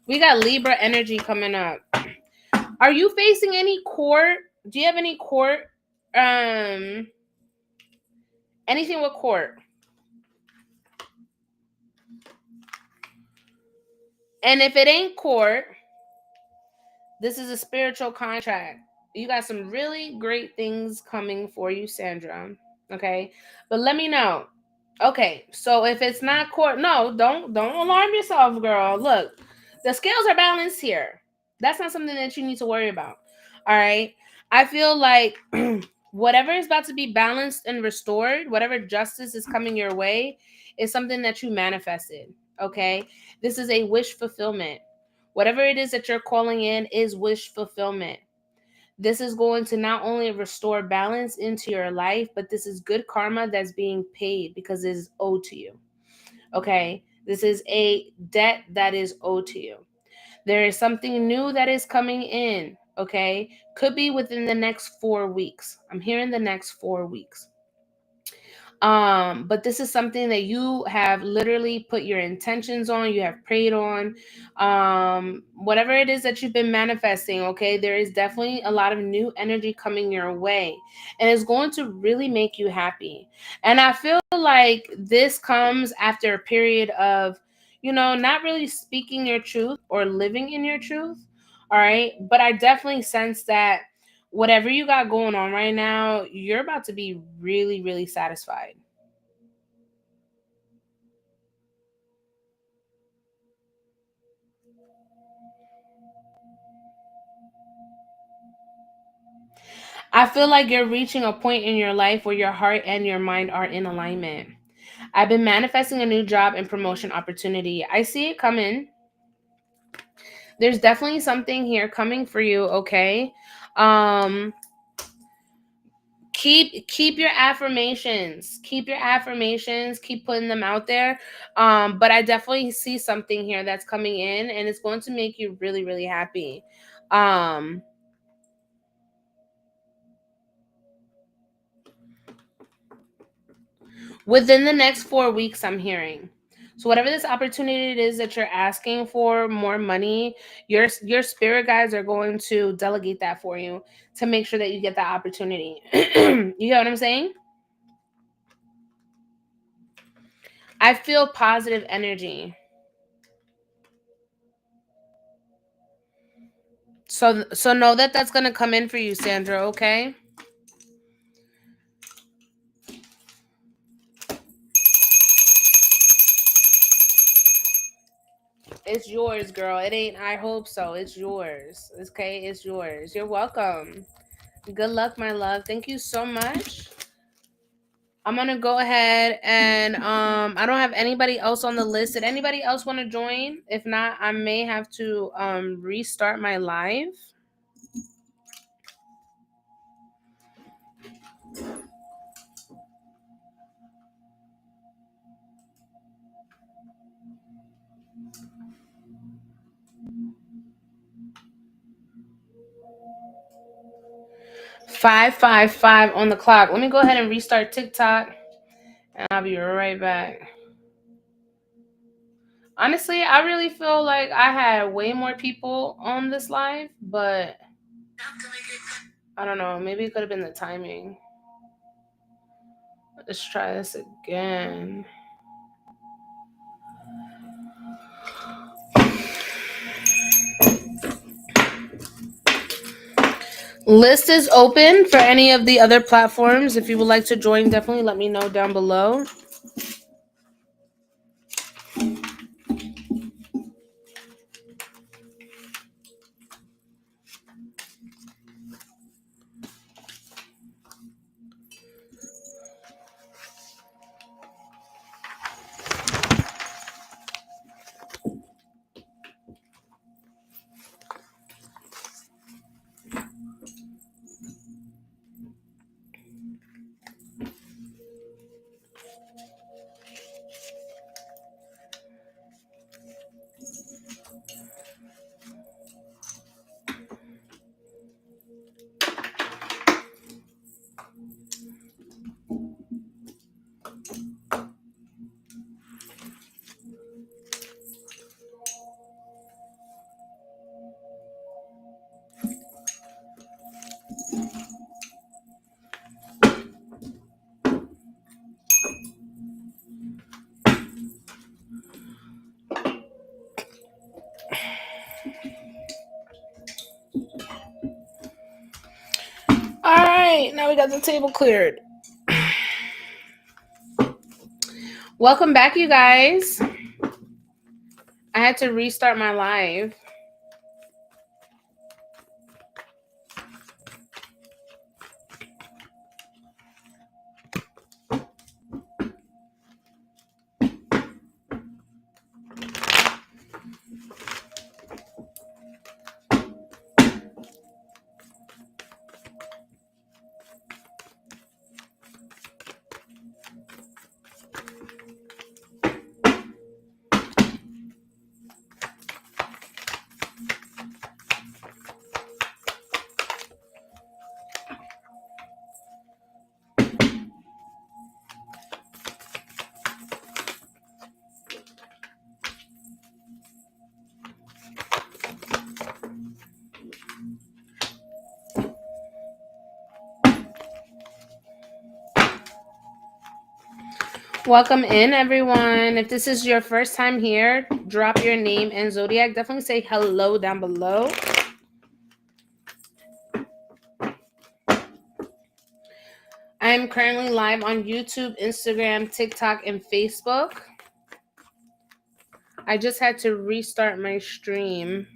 We got Libra energy coming up. Are you facing any court? Do you have any court? Anything with court? And if it ain't court, this is a spiritual contract. You got some really great things coming for you, Sandra. Okay. But let me know. Okay. So if it's not court, no, don't alarm yourself, girl. Look, the scales are balanced here. That's not something that you need to worry about. All right. I feel like whatever is about to be balanced and restored, whatever justice is coming your way, is something that you manifested. Okay. This is a wish fulfillment. Whatever it is that you're calling in is wish fulfillment. This is going to not only restore balance into your life, but this is good karma that's being paid because it is owed to you. Okay? This is a debt that is owed to you. There is something new that is coming in. Okay? Could be within the next 4 weeks. I'm hearing the next 4 weeks. But this is something that you have literally put your intentions on, you have prayed on, whatever it is that you've been manifesting. Okay, there is definitely a lot of new energy coming your way, and it's going to really make you happy. And I feel like this comes after a period of, you know, not really speaking your truth or living in your truth. All right, but I definitely sense that whatever you got going on right now, you're about to be really, really satisfied. I feel like you're reaching a point in your life where your heart and your mind are in alignment. I've been manifesting a new job and promotion opportunity. I see it coming. There's definitely something here coming for you, okay? Um keep your affirmations. Keep your affirmations, keep putting them out there. But I definitely see something here that's coming in and it's going to make you really really happy. Um Within the next 4 weeks, I'm hearing. So whatever this opportunity it is that you're asking for, more money, your spirit guides are going to delegate that for you to make sure that you get that opportunity. You get what I'm saying? I feel positive energy. So know that that's going to come in for you, Sandra, okay? It's yours, girl. It ain't I hope so. It's yours. Okay, it's yours. You're welcome. Good luck, my love. Thank you so much. I'm gonna go ahead and I don't have anybody else on the list. Did anybody else want to join? If not, I may have to restart my live. $5:55 on the clock. Let me go ahead and restart TikTok, and I'll be right back. Honestly, I really feel like I had way more people on this live, but I don't know. Maybe it could have been the timing. Let's try this again. List is open for any of the other platforms. If you would like to join, definitely let me know down below. All right, now we got the table cleared. Welcome back, you guys. I had to restart my live. Welcome in, everyone. If this is your first time here, drop your name and zodiac. Definitely say hello down below. I am currently live on YouTube, Instagram, TikTok, and Facebook. I just had to restart my stream.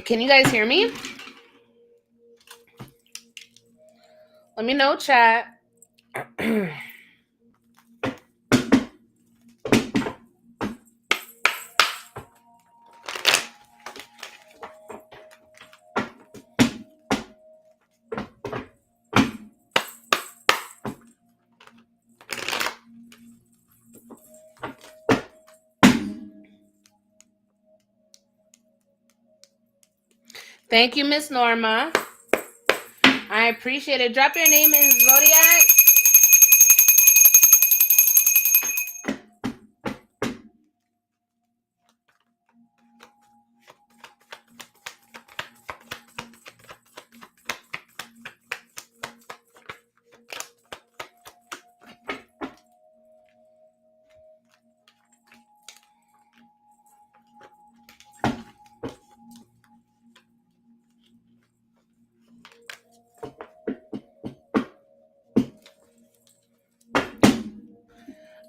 Can you guys hear me? Let me know, chat. Thank you, Miss Norma. I appreciate it. Drop your name in Zodiac.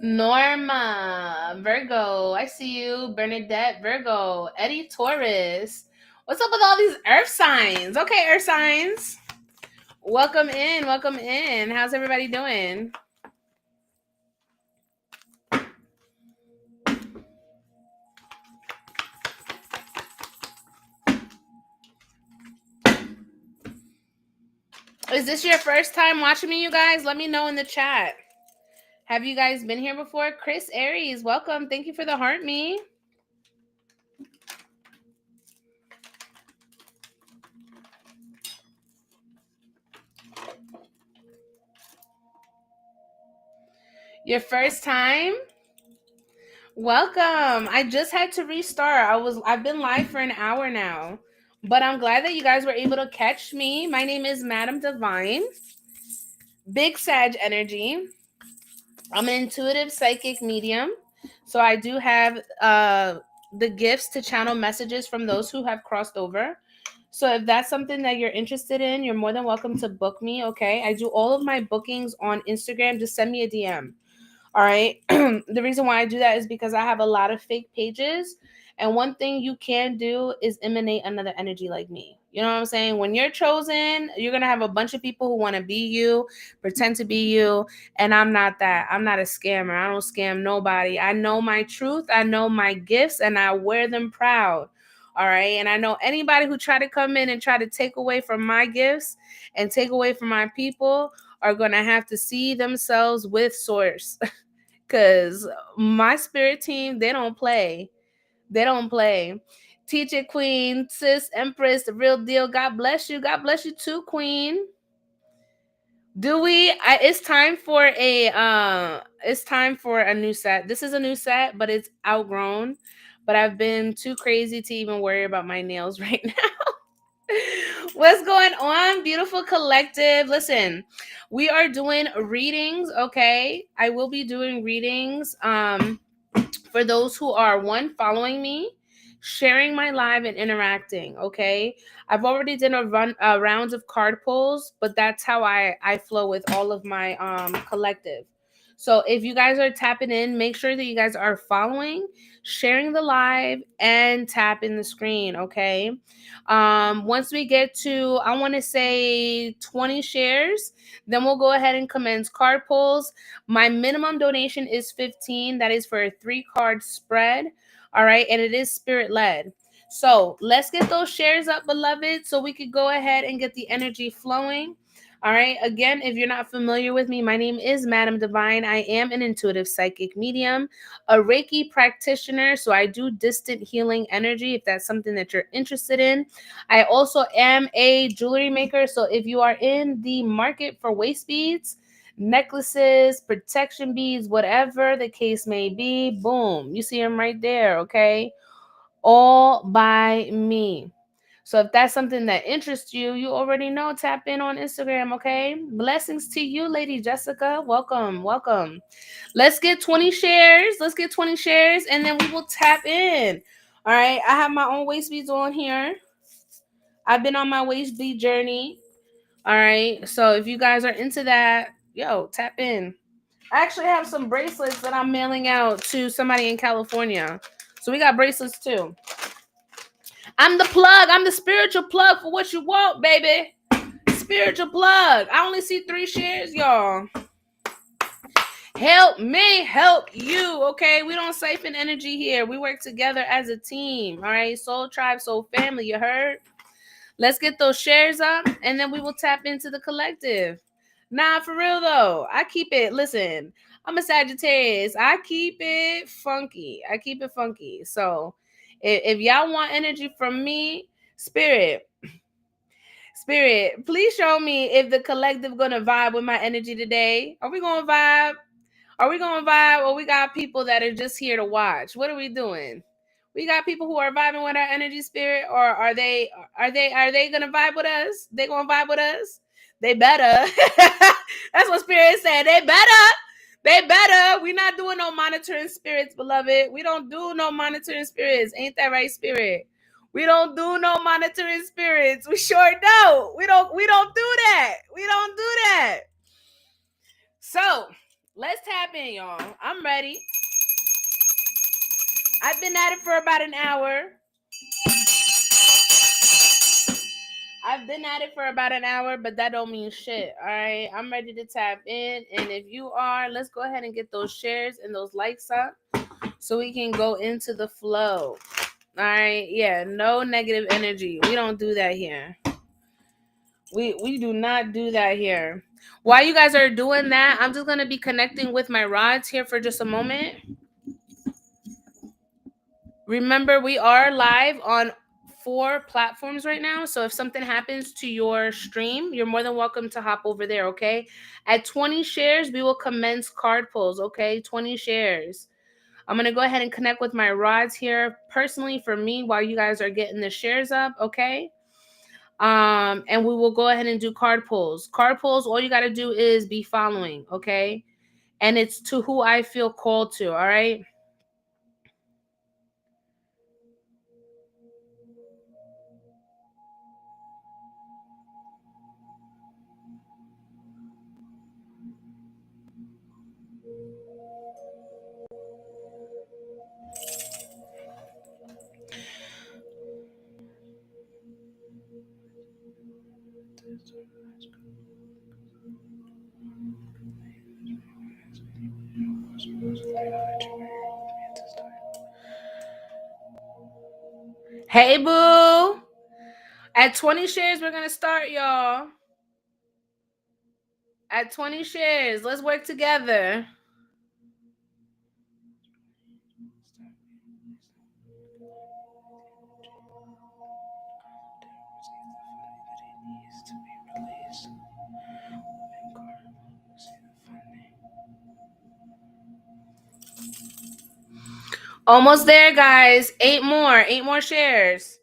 Norma, Virgo. I see you. Bernadette, Virgo. Eddie, Taurus. What's up with all these earth signs? Okay, earth signs. Welcome in. Welcome in. How's everybody doing? Is this your first time watching me, you guys? Let me know in the chat. Have you guys been here before? Chris Aries, welcome. Thank you for the heart me. Your first time? Welcome. I just had to restart. I've been live for an hour now. But I'm glad that you guys were able to catch me. My name is Madam Divine. Big Sag energy. I'm an intuitive psychic medium. So I do have the gifts to channel messages from those who have crossed over. So if that's something that you're interested in, you're more than welcome to book me, okay? I do all of my bookings on Instagram. Just send me a DM. All right. The reason why I do that is because I have a lot of fake pages. And one thing you can do is emanate another energy like me. You know what I'm saying? When you're chosen, you're going to have a bunch of people who want to be you, pretend to be you. And I'm not that. I'm not a scammer. I don't scam nobody. I know my truth. I know my gifts and I wear them proud. All right. And I know anybody who try to come in and try to take away from my gifts and take away from my people are going to have to see themselves with source. Because my spirit team, they don't play. They don't play. Teacher Queen, sis, Empress, the real deal. God bless you. God bless you too, Queen. It's time for a new set. This is a new set, but it's outgrown. But I've been too crazy to even worry about my nails right now. What's going on, beautiful collective? Listen, we are doing readings, okay? I will be doing readings for those who are following me, sharing my live and interacting, okay? I've already done rounds of card pulls, but that's how I flow with all of my collective. So if you guys are tapping in, make sure that you guys are following, sharing the live, and tapping the screen, okay? Once we get to, I want to say 20 shares, then we'll go ahead and commence card pulls. My minimum donation is 15. That is for a 3-card spread. All right. And it is spirit led. So let's get those shares up, beloved, so we could go ahead and get the energy flowing. All right. Again, if you're not familiar with me, my name is Madam Divine. I am an intuitive psychic medium, a Reiki practitioner. So I do distant healing energy if that's something that you're interested in. I also am a jewelry maker. So if you are in the market for waist beads, necklaces, protection beads, whatever the case may be, boom, you see them right there, okay? All by me. So if that's something that interests you, you already know, tap in on Instagram, okay? Blessings to you, Lady Jessica. Welcome, welcome. Let's get 20 shares. Let's get 20 shares and then we will tap in. All right, I have my own waist beads on here. I've been on my waist bead journey. All right, so if you guys are into that, yo, tap in. I actually have some bracelets that I'm mailing out to somebody in California. So we got bracelets too. I'm the plug. I'm the spiritual plug for what you want, baby. Spiritual plug. I only see 3 shares, y'all. Help me help you, okay? We don't siphon energy here. We work together as a team, all right? Soul tribe, soul family, you heard? Let's get those shares up, and then we will tap into the collective. Nah, for real though. I keep it, listen, I'm a Sagittarius. I keep it funky. So if y'all want energy from me, Spirit, please show me if the collective gonna vibe with my energy today. Are we gonna vibe? Are we gonna vibe, or we got people that are just here to watch? What are we doing? We got people who are vibing with our energy, Spirit, or are they gonna vibe with us? They gonna vibe with us? They better. That's what Spirit said. They better. They better. We not doing no monitoring spirits, beloved. We don't do no monitoring spirits. Ain't that right, Spirit? We don't do no monitoring spirits. We sure don't. We don't do that. We don't do that. So let's tap in, y'all. I'm ready. I've been at it for about an hour. But that don't mean shit. All right. I'm ready to tap in. And if you are, let's go ahead and get those shares and those likes up so we can go into the flow. All right. Yeah. No negative energy. We don't do that here. We do not do that here. While you guys are doing that, I'm just going to be connecting with my rods here for just a moment. Remember, we are live on 4 platforms right now. So if something happens to your stream, you're more than welcome to hop over there, okay? At 20 shares, we will commence card pulls, okay? 20 shares. I'm going to go ahead and connect with my rods here personally for me while you guys are getting the shares up, okay? And we will go ahead and do card pulls. Card pulls, all you got to do is be following, okay? And it's to who I feel called to, all right? Hey, boo. At 20 shares, we're going to start, y'all. At 20 shares, let's work together. Almost there, guys. 8 more shares.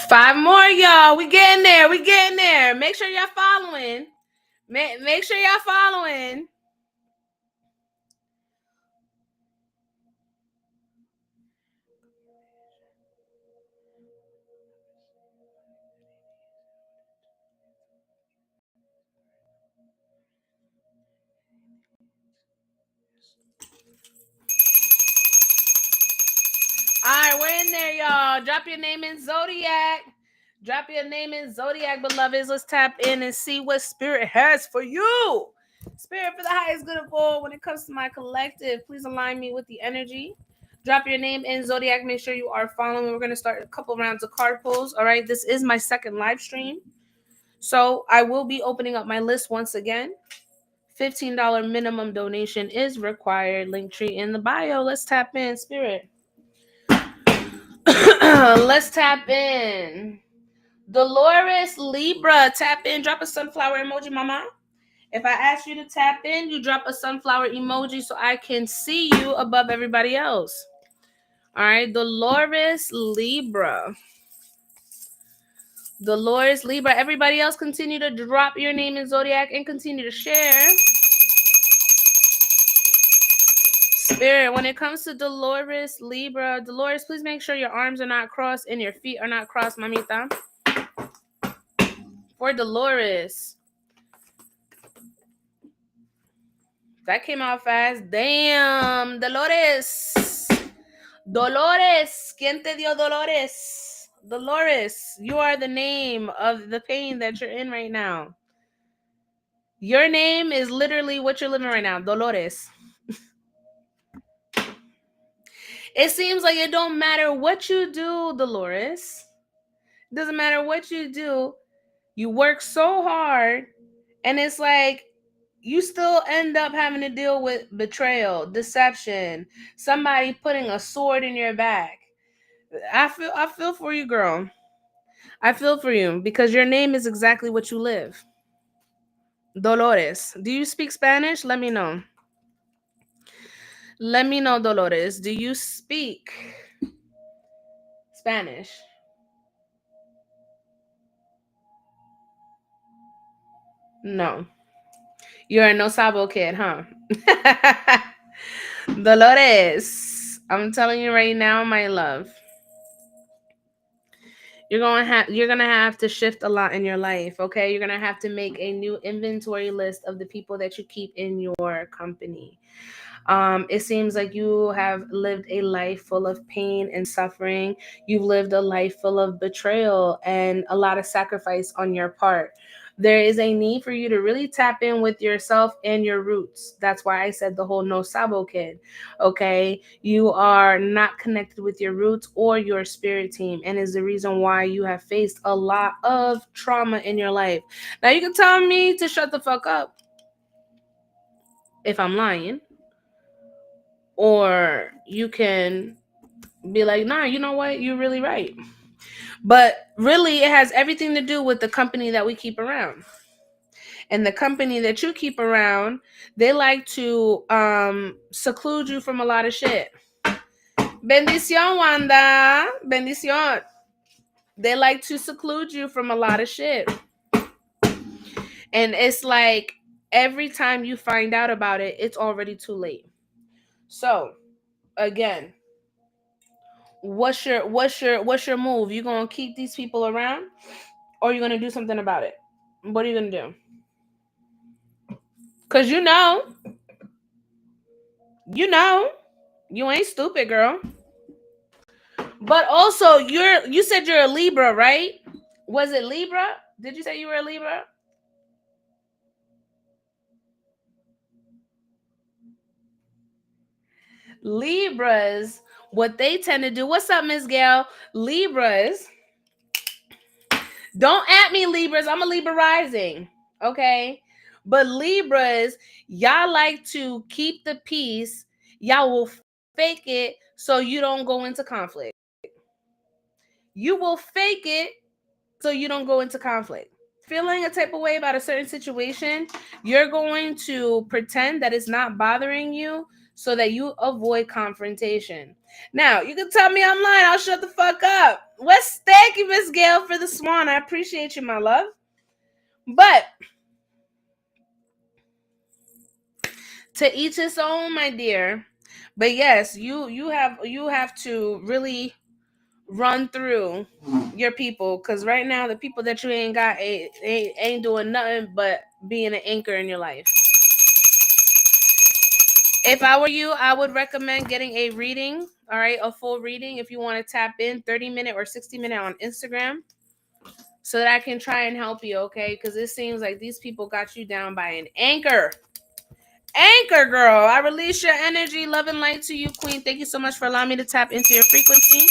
Five more, y'all. We getting there. We getting there. Make sure y'all following. Make sure y'all following. All right, we're in there, y'all. Drop your name in Zodiac. Drop your name in Zodiac, beloveds. Let's tap in and see what Spirit has for you. Spirit, for the highest good of all, when it comes to my collective, please align me with the energy. Drop your name in Zodiac. Make sure you are following. We're going to start a couple rounds of card pulls. All right, this is my second live stream. So I will be opening up my list once again. $15 minimum donation is required. Linktree in the bio. Let's tap in, Spirit. Let's tap in. Dolores Libra, tap in. Drop a sunflower emoji, mama. If I ask you to tap in, you drop a sunflower emoji so I can see you above everybody else. All right, Dolores Libra. Dolores Libra. Everybody else continue to drop your name in Zodiac and continue to share. Spirit, when it comes to Dolores Libra, Dolores, please make sure your arms are not crossed and your feet are not crossed, mamita. For Dolores. That came out fast. Damn, Dolores. Dolores. ¿Quién te dio Dolores? Dolores, you are the name of the pain that you're in right now. Your name is literally what you're living right now. Dolores. It seems like it don't matter what you do, Dolores. Doesn't matter what you do. You work so hard, and it's like you still end up having to deal with betrayal, deception, somebody putting a sword in your back. I feel for you, girl. I feel for you because your name is exactly what you live. Dolores. Do you speak Spanish? Let me know. Let me know, Dolores. Do you speak Spanish? No. You're a no sabo kid, huh? Dolores. I'm telling you right now, my love. You're gonna have to shift a lot in your life, okay? You're gonna have to make a new inventory list of the people that you keep in your company. It seems like you have lived a life full of pain and suffering. You've lived a life full of betrayal and a lot of sacrifice on your part. There is a need for you to really tap in with yourself and your roots. That's why I said the whole no sabo kid. Okay. You are not connected with your roots or your spirit team, and is the reason why you have faced a lot of trauma in your life. Now, you can tell me to shut the fuck up if I'm lying, or you can be like, nah, you know what? You're really right. But really, it has everything to do with the company that we keep around. And the company that you keep around, they like to seclude you from a lot of shit. Bendición, Wanda. Bendición. They like to seclude you from a lot of shit. And it's like every time you find out about it, it's already too late. So, again, what's your move? You gonna keep these people around, or you gonna do something about it? What are you gonna do? Cause you ain't stupid, girl. But also, you said you're a Libra, right? Was it Libra? Did you say you were a Libra? Libras, what they tend to do. What's up, Miss Gail? Libras, don't at me, Libras. I'm a Libra rising. Okay. But Libras, y'all like to keep the peace. Y'all will fake it so you don't go into conflict. You will fake it so you don't go into conflict. Feeling a type of way about a certain situation, you're going to pretend that it's not bothering you so that you avoid confrontation. Now, you can tell me I'm lying. I'll shut the fuck up. What's thank you, Miss Gail, for the swan. I appreciate you, my love. But to each his own, my dear. But yes, you have to really run through your people, because right now the people that you ain't got ain't doing nothing but being an anchor in your life. If I were you, I would recommend getting a reading, all right, a full reading if you want to tap in 30-minute or 60-minute on Instagram so that I can try and help you, okay? Because it seems like these people got you down by an anchor. Anchor, girl. I release your energy. Love and light to you, Queen. Thank you so much for allowing me to tap into your frequency.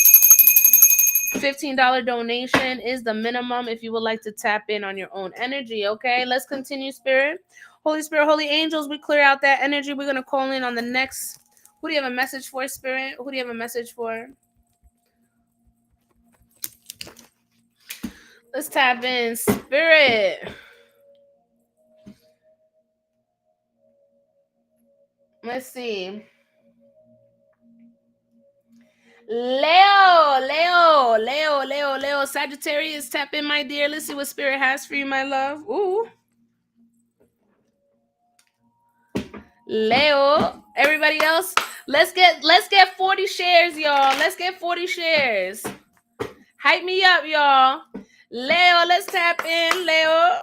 $15 donation is the minimum if you would like to tap in on your own energy, okay? Let's continue, Spirit. Holy Spirit, Holy Angels, we clear out that energy. We're going to call in on the next. Who do you have a message for, Spirit? Who do you have a message for? Let's tap in, Spirit. Let's see. Leo. Sagittarius, tap in, my dear. Let's see what Spirit has for you, my love. Ooh. Leo. Everybody else, let's get 40 shares, y'all. Let's get 40 shares. Hype me up, y'all. Leo, let's tap in, Leo.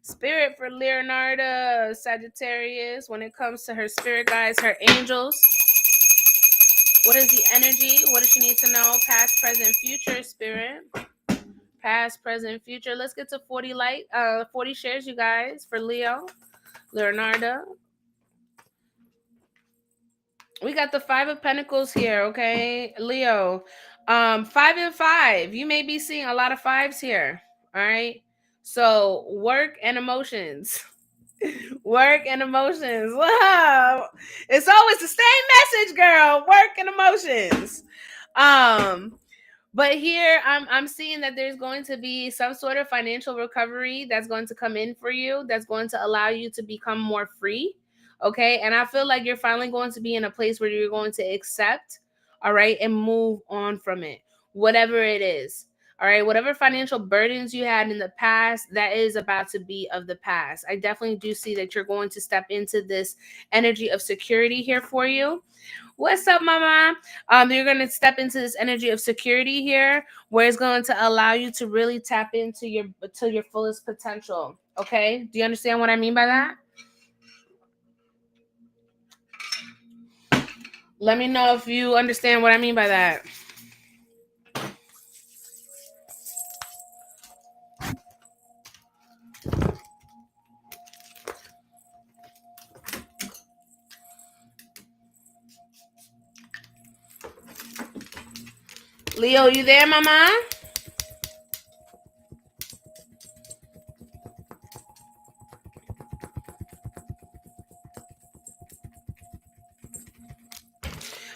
Spirit for Leonardo, Sagittarius, when it comes to her spirit guides, her angels. What is the energy? What does she need to know? Past, present, future, Spirit. Past, present, future. Let's get to 40 shares, you guys, for Leo, Leonardo. We got the 5 of Pentacles here, okay, Leo. 5 and 5. You may be seeing a lot of fives here. All right. So work and emotions. Work and emotions. Wow. It's always the same message, girl. Work and emotions. Um, but here I'm seeing that there's going to be some sort of financial recovery that's going to come in for you, that's going to allow you to become more free. Okay. And I feel like you're finally going to be in a place where you're going to accept, all right, and move on from it, whatever it is. All right. Whatever financial burdens you had in the past, that is about to be of the past. I definitely do see that you're going to step into this energy of security here for you. What's up, mama? You're going to step into this energy of security here, where it's going to allow you to really tap into your fullest potential. Okay? Do you understand what I mean by that? Let me know if you understand what I mean by that. Leo, you there, mama?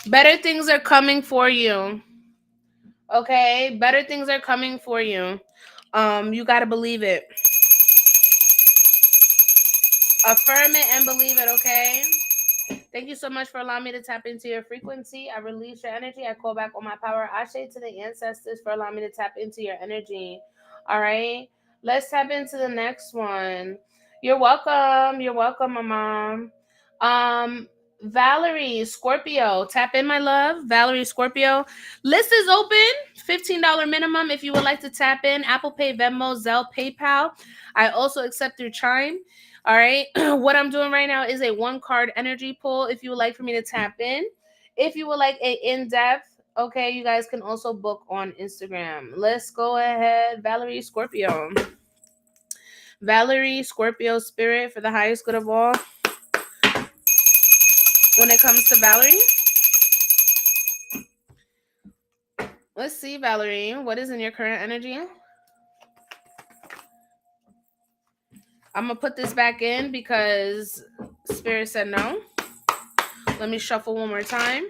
Better things are coming for you. Okay? Better things are coming for you. You got to believe it. Affirm it and believe it, okay? Thank you so much for allowing me to tap into your frequency. I release your energy. I call back on my power. I say to the ancestors for allowing me to tap into your energy. All right. Let's tap into the next one. You're welcome. You're welcome, my mom. Valerie, Scorpio. Tap in, my love. Valerie, Scorpio. List is open. $15 minimum if you would like to tap in. Apple Pay, Venmo, Zelle, PayPal. I also accept through Chime. All right. What I'm doing right now is a 1 card energy pull. If you would like for me to tap in, if you would like a in-depth, okay, you guys can also book on Instagram. Let's go ahead. Valerie, Scorpio. Valerie, Scorpio spirit for the highest good of all. When it comes to Valerie, let's see, Valerie, what is in your current energy? I'm going to put this back in because Spirit said no. Let me shuffle one more time.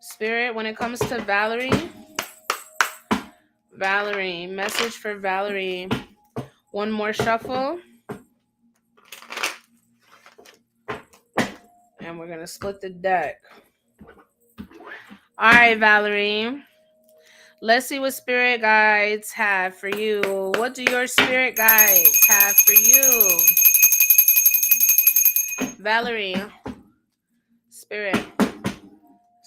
Spirit, when it comes to Valerie, message for Valerie. One more shuffle. And we're going to split the deck. All right, Valerie. Let's see what spirit guides have for you. What do your spirit guides have for you? Valerie. Spirit,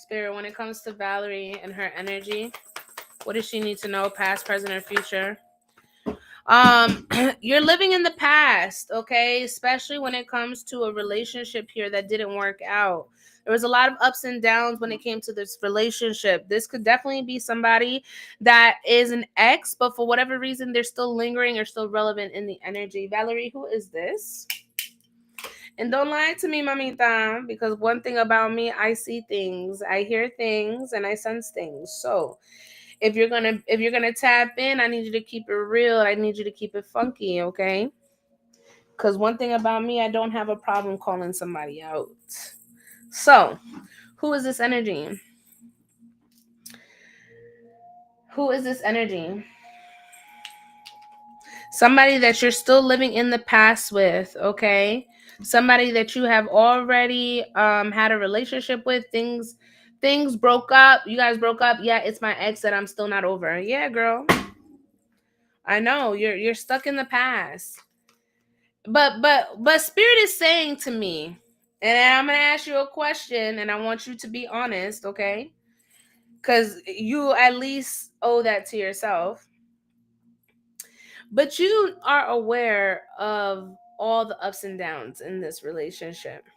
when it comes to Valerie and her energy, what does she need to know, past, present, or future? You're living in the past, okay? Especially when it comes to a relationship here that didn't work out. There was a lot of ups and downs when it came to this relationship. This could definitely be somebody that is an ex, but for whatever reason, they're still lingering or still relevant in the energy. Valerie, who is this? And don't lie to me, mamita, because one thing about me, I see things, I hear things, and I sense things. So if you're gonna tap in, I need you to keep it real. I need you to keep it funky, okay? Because one thing about me, I don't have a problem calling somebody out. So, who is this energy? Who is this energy? Somebody that you're still living in the past with, okay? Somebody that you have already had a relationship with. Things broke up. You guys broke up. Yeah, it's my ex that I'm still not over. Yeah, girl. I know you're stuck in the past. But spirit is saying to me, and I'm gonna ask you a question, and I want you to be honest, okay? Because you at least owe that to yourself. But you are aware of all the ups and downs in this relationship.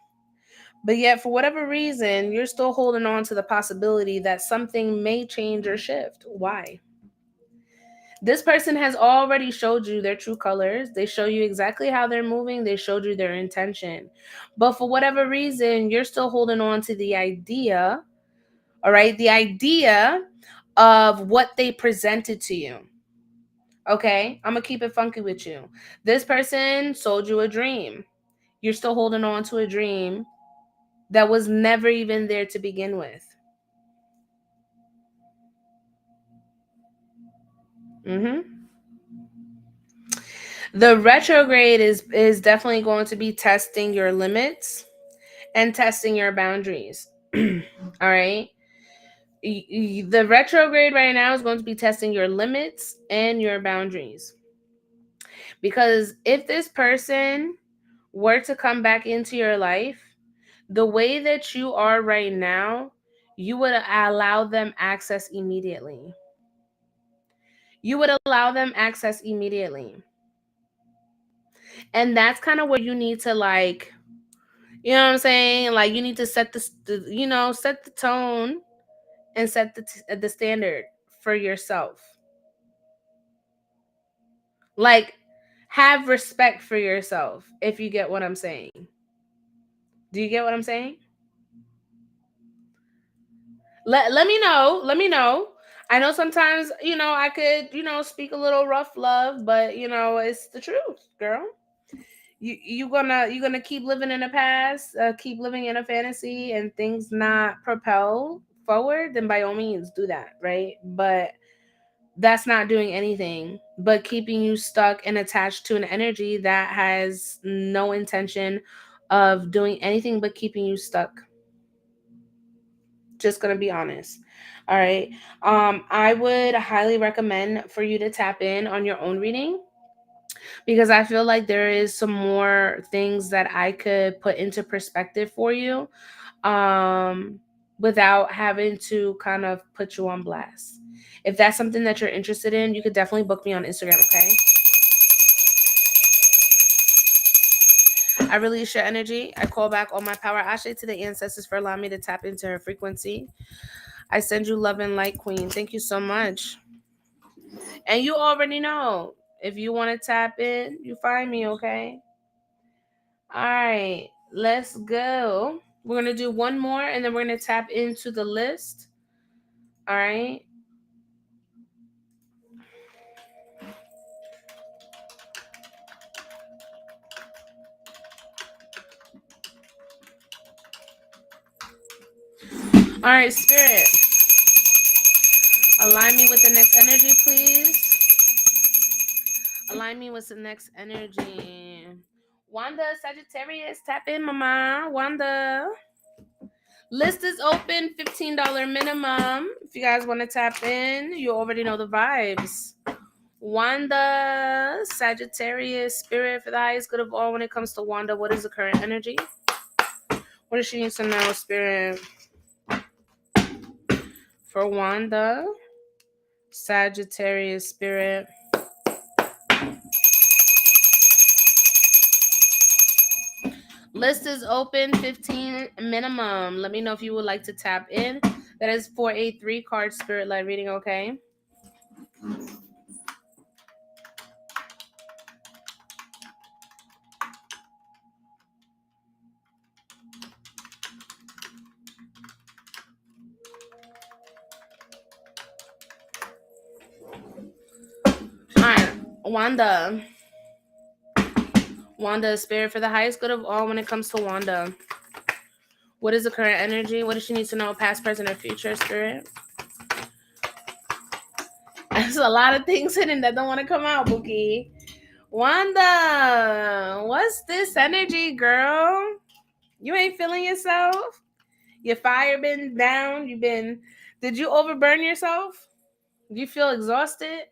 But yet, for whatever reason, you're still holding on to the possibility that something may change or shift. Why? This person has already showed you their true colors. They show you exactly how they're moving. They showed you their intention. But for whatever reason, you're still holding on to the idea, all right? The idea of what they presented to you. Okay? I'm going to keep it funky with you. This person sold you a dream. You're still holding on to a dream that was never even there to begin with. Mm-hmm. The retrograde is definitely going to be testing your limits and testing your boundaries. All right. The retrograde right now is going to be testing your limits and your boundaries. Because if this person were to come back into your life, the way that you are right now, you would allow them access immediately. You would allow them access immediately. And that's kind of where you need to, like, you know what I'm saying? Like, you need to set set the tone and set the standard for yourself. Like, have respect for yourself, if you get what I'm saying. Do you get what I'm saying? Let me know. Let me know. I know sometimes, I could, speak a little rough love, but it's the truth, girl. You gonna keep living in the past, keep living in a fantasy, and things not propel forward, then by all means do that, right? But that's not doing anything but keeping you stuck and attached to an energy that has no intention of doing anything but keeping you stuck. Just gonna be honest. All right. I would highly recommend for you to tap in on your own reading, because I feel like there is some more things that I could put into perspective for you, um, without having to kind of put you on blast. If that's something that you're interested in, you could definitely book me on Instagram, okay? I release your energy. I call back all my power. Ashe to the ancestors for allowing me to tap into her frequency. I send you love and light, Queen. Thank you so much. And you already know, if you want to tap in, you find me, okay? All right, let's go. We're going to do one more and then we're going to tap into the list. All right. All right, Spirit. Align me with the next energy, please. Align me with the next energy. Wanda, Sagittarius, tap in, mama. Wanda. List is open, $15 minimum. If you guys want to tap in, you already know the vibes. Wanda, Sagittarius, Spirit for the highest good of all. When it comes to Wanda, what is the current energy? What does she need to know, Spirit? For Wanda, Sagittarius, Spirit. List is open, 15 minimum. Let me know if you would like to tap in. That is for a 3-card Spirit light reading, okay? All right, Wanda. Wanda, Spirit for the highest good of all. When it comes to Wanda, what is the current energy? What does she need to know, past, present, or future, Spirit? There's a lot of things hidden that don't want to come out, Bookie. Wanda, what's this energy, girl? You ain't feeling yourself? Your fire been down? Did you overburn yourself? Do you feel exhausted?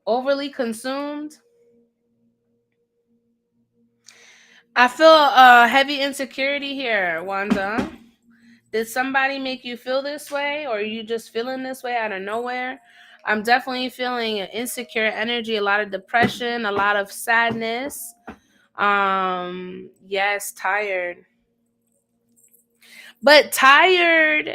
Overly consumed? I feel heavy insecurity here, Wanda. Did somebody make you feel this way, or are you just feeling this way out of nowhere? I'm definitely feeling an insecure energy, a lot of depression, a lot of sadness. Yes, tired. But tired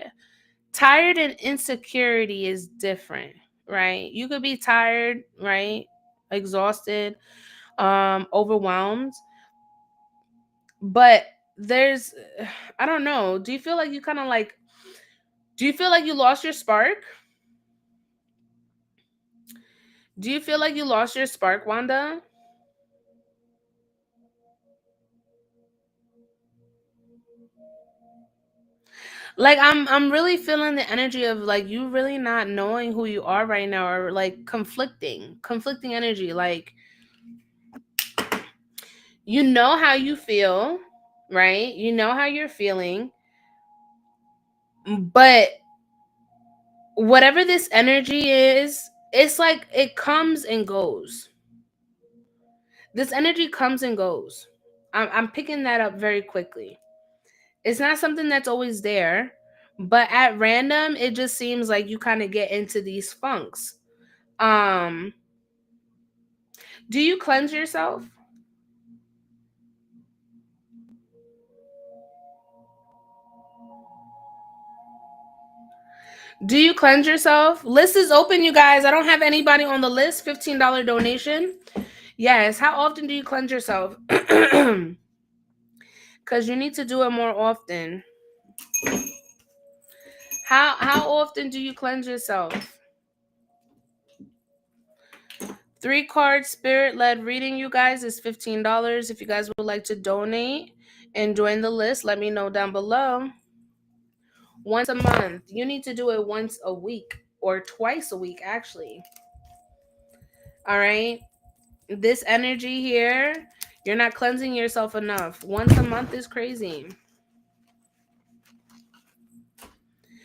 and insecurity is different. right? You could be tired, right? Exhausted, overwhelmed, but there's I don't know. Do you feel like you kind of like do you feel like you lost your spark? Do you feel like you lost your spark, Wanda? Like I'm really feeling the energy of like you really not knowing who you are right now, or like conflicting energy. Like you know how you feel, right? You know how you're feeling, but whatever this energy is, it's like it comes and goes. This energy comes and goes. I'm picking that up very quickly. It's not something that's always there, but at random, it just seems like you kind of get into these funks. Um, do you cleanse yourself? Do you cleanse yourself? List is open, you guys. I don't have anybody on the list. $15 donation. Yes. How often do you cleanse yourself? Because you need to do it more often. How often do you cleanse yourself? 3 card spirit led reading, you guys, is $15. If you guys would like to donate and join the list, let me know down below. Once a month. You need to do it once a week or twice a week, actually. All right. This energy here, you're not cleansing yourself enough. Once a month is crazy.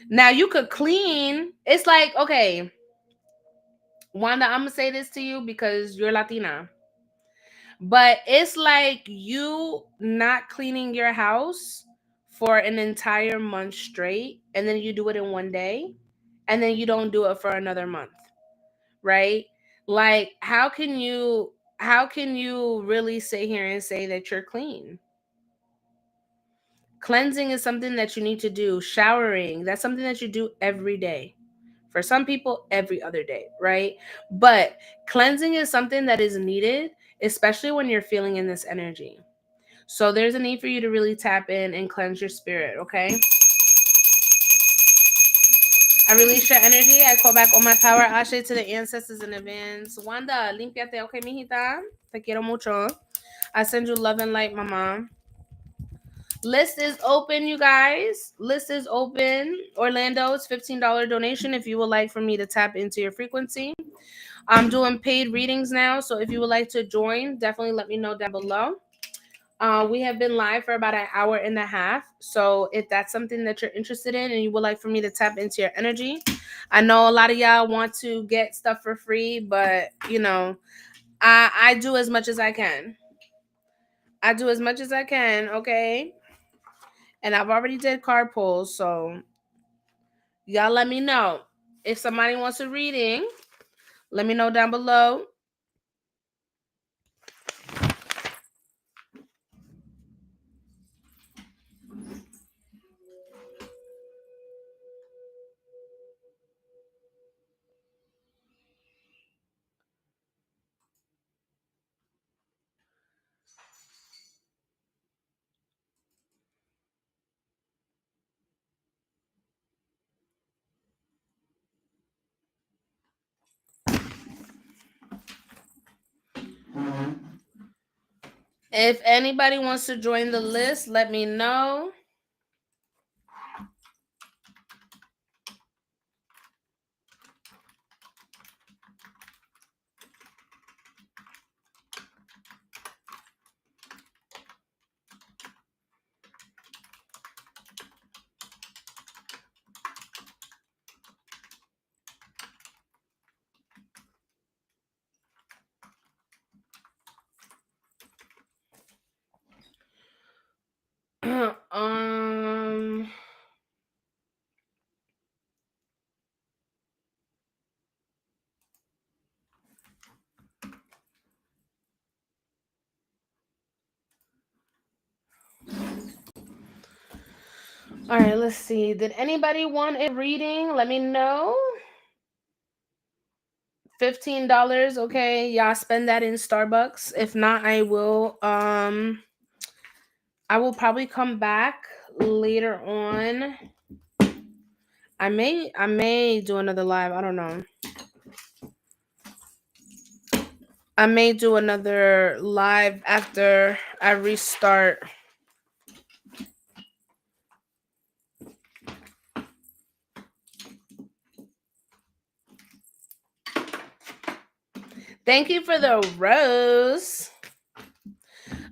Now you could clean. It's like, okay, Wanda, I'm gonna say this to you because you're Latina. But it's like you not cleaning your house for an entire month straight, and then you do it in one day, and then you don't do it for another month, right? Like how can you really sit here and say that you're clean? Cleansing is something that you need to do. Showering, that's something that you do every day. For some people, every other day, right? But cleansing is something that is needed, especially when you're feeling in this energy. So there's a need for you to really tap in and cleanse your spirit, okay? I release your energy. I call back all my power. Ashe to the ancestors in advance. Wanda, limpiate, okay, mijita? Te quiero mucho. I send you love and light, mama. List is open, you guys. List is open. Orlando, it's $15 donation if you would like for me to tap into your frequency. I'm doing paid readings now, so if you would like to join, definitely let me know down below. We have been live for about an hour and a half. So if that's something that you're interested in and you would like for me to tap into your energy, I know a lot of y'all want to get stuff for free, but I do as much as I can. I do as much as I can, okay? And I've already did card pulls, so y'all let me know. If somebody wants a reading, let me know down below. If anybody wants to join the list, let me know. um all right, let's see. Did anybody want a reading? Let me know. $15, okay? Y'all spend that in Starbucks. If not, I will probably come back later on. I may do another live. I don't know. I may do another live after I restart. Thank you for the rose.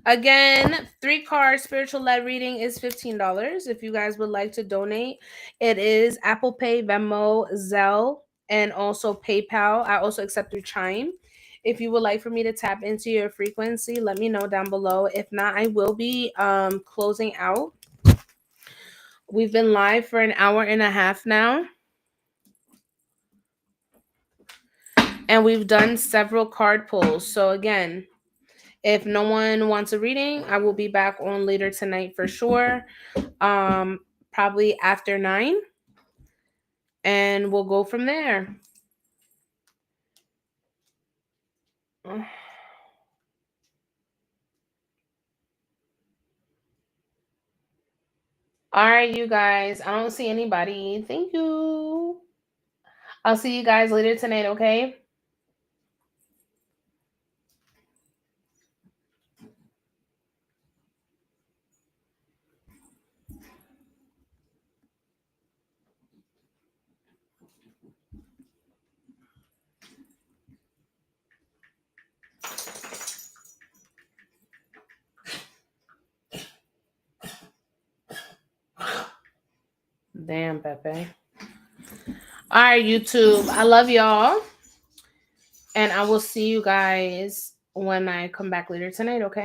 Again, 3-card spiritual led reading is $15. If you guys would like to donate, it is Apple Pay, Venmo, Zelle, and also PayPal. I also accept through Chime. If you would like for me to tap into your frequency, let me know down below. If not, I will be closing out. We've been live for an hour and a half now. And we've done several card pulls. So again, if no one wants a reading, I will be back on later tonight for sure. Probably after 9. And we'll go from there. All right, you guys. I don't see anybody. Thank you. I'll see you guys later tonight, okay? Damn, Pepe. All right, YouTube. I love y'all. And I will see you guys when I come back later tonight, okay?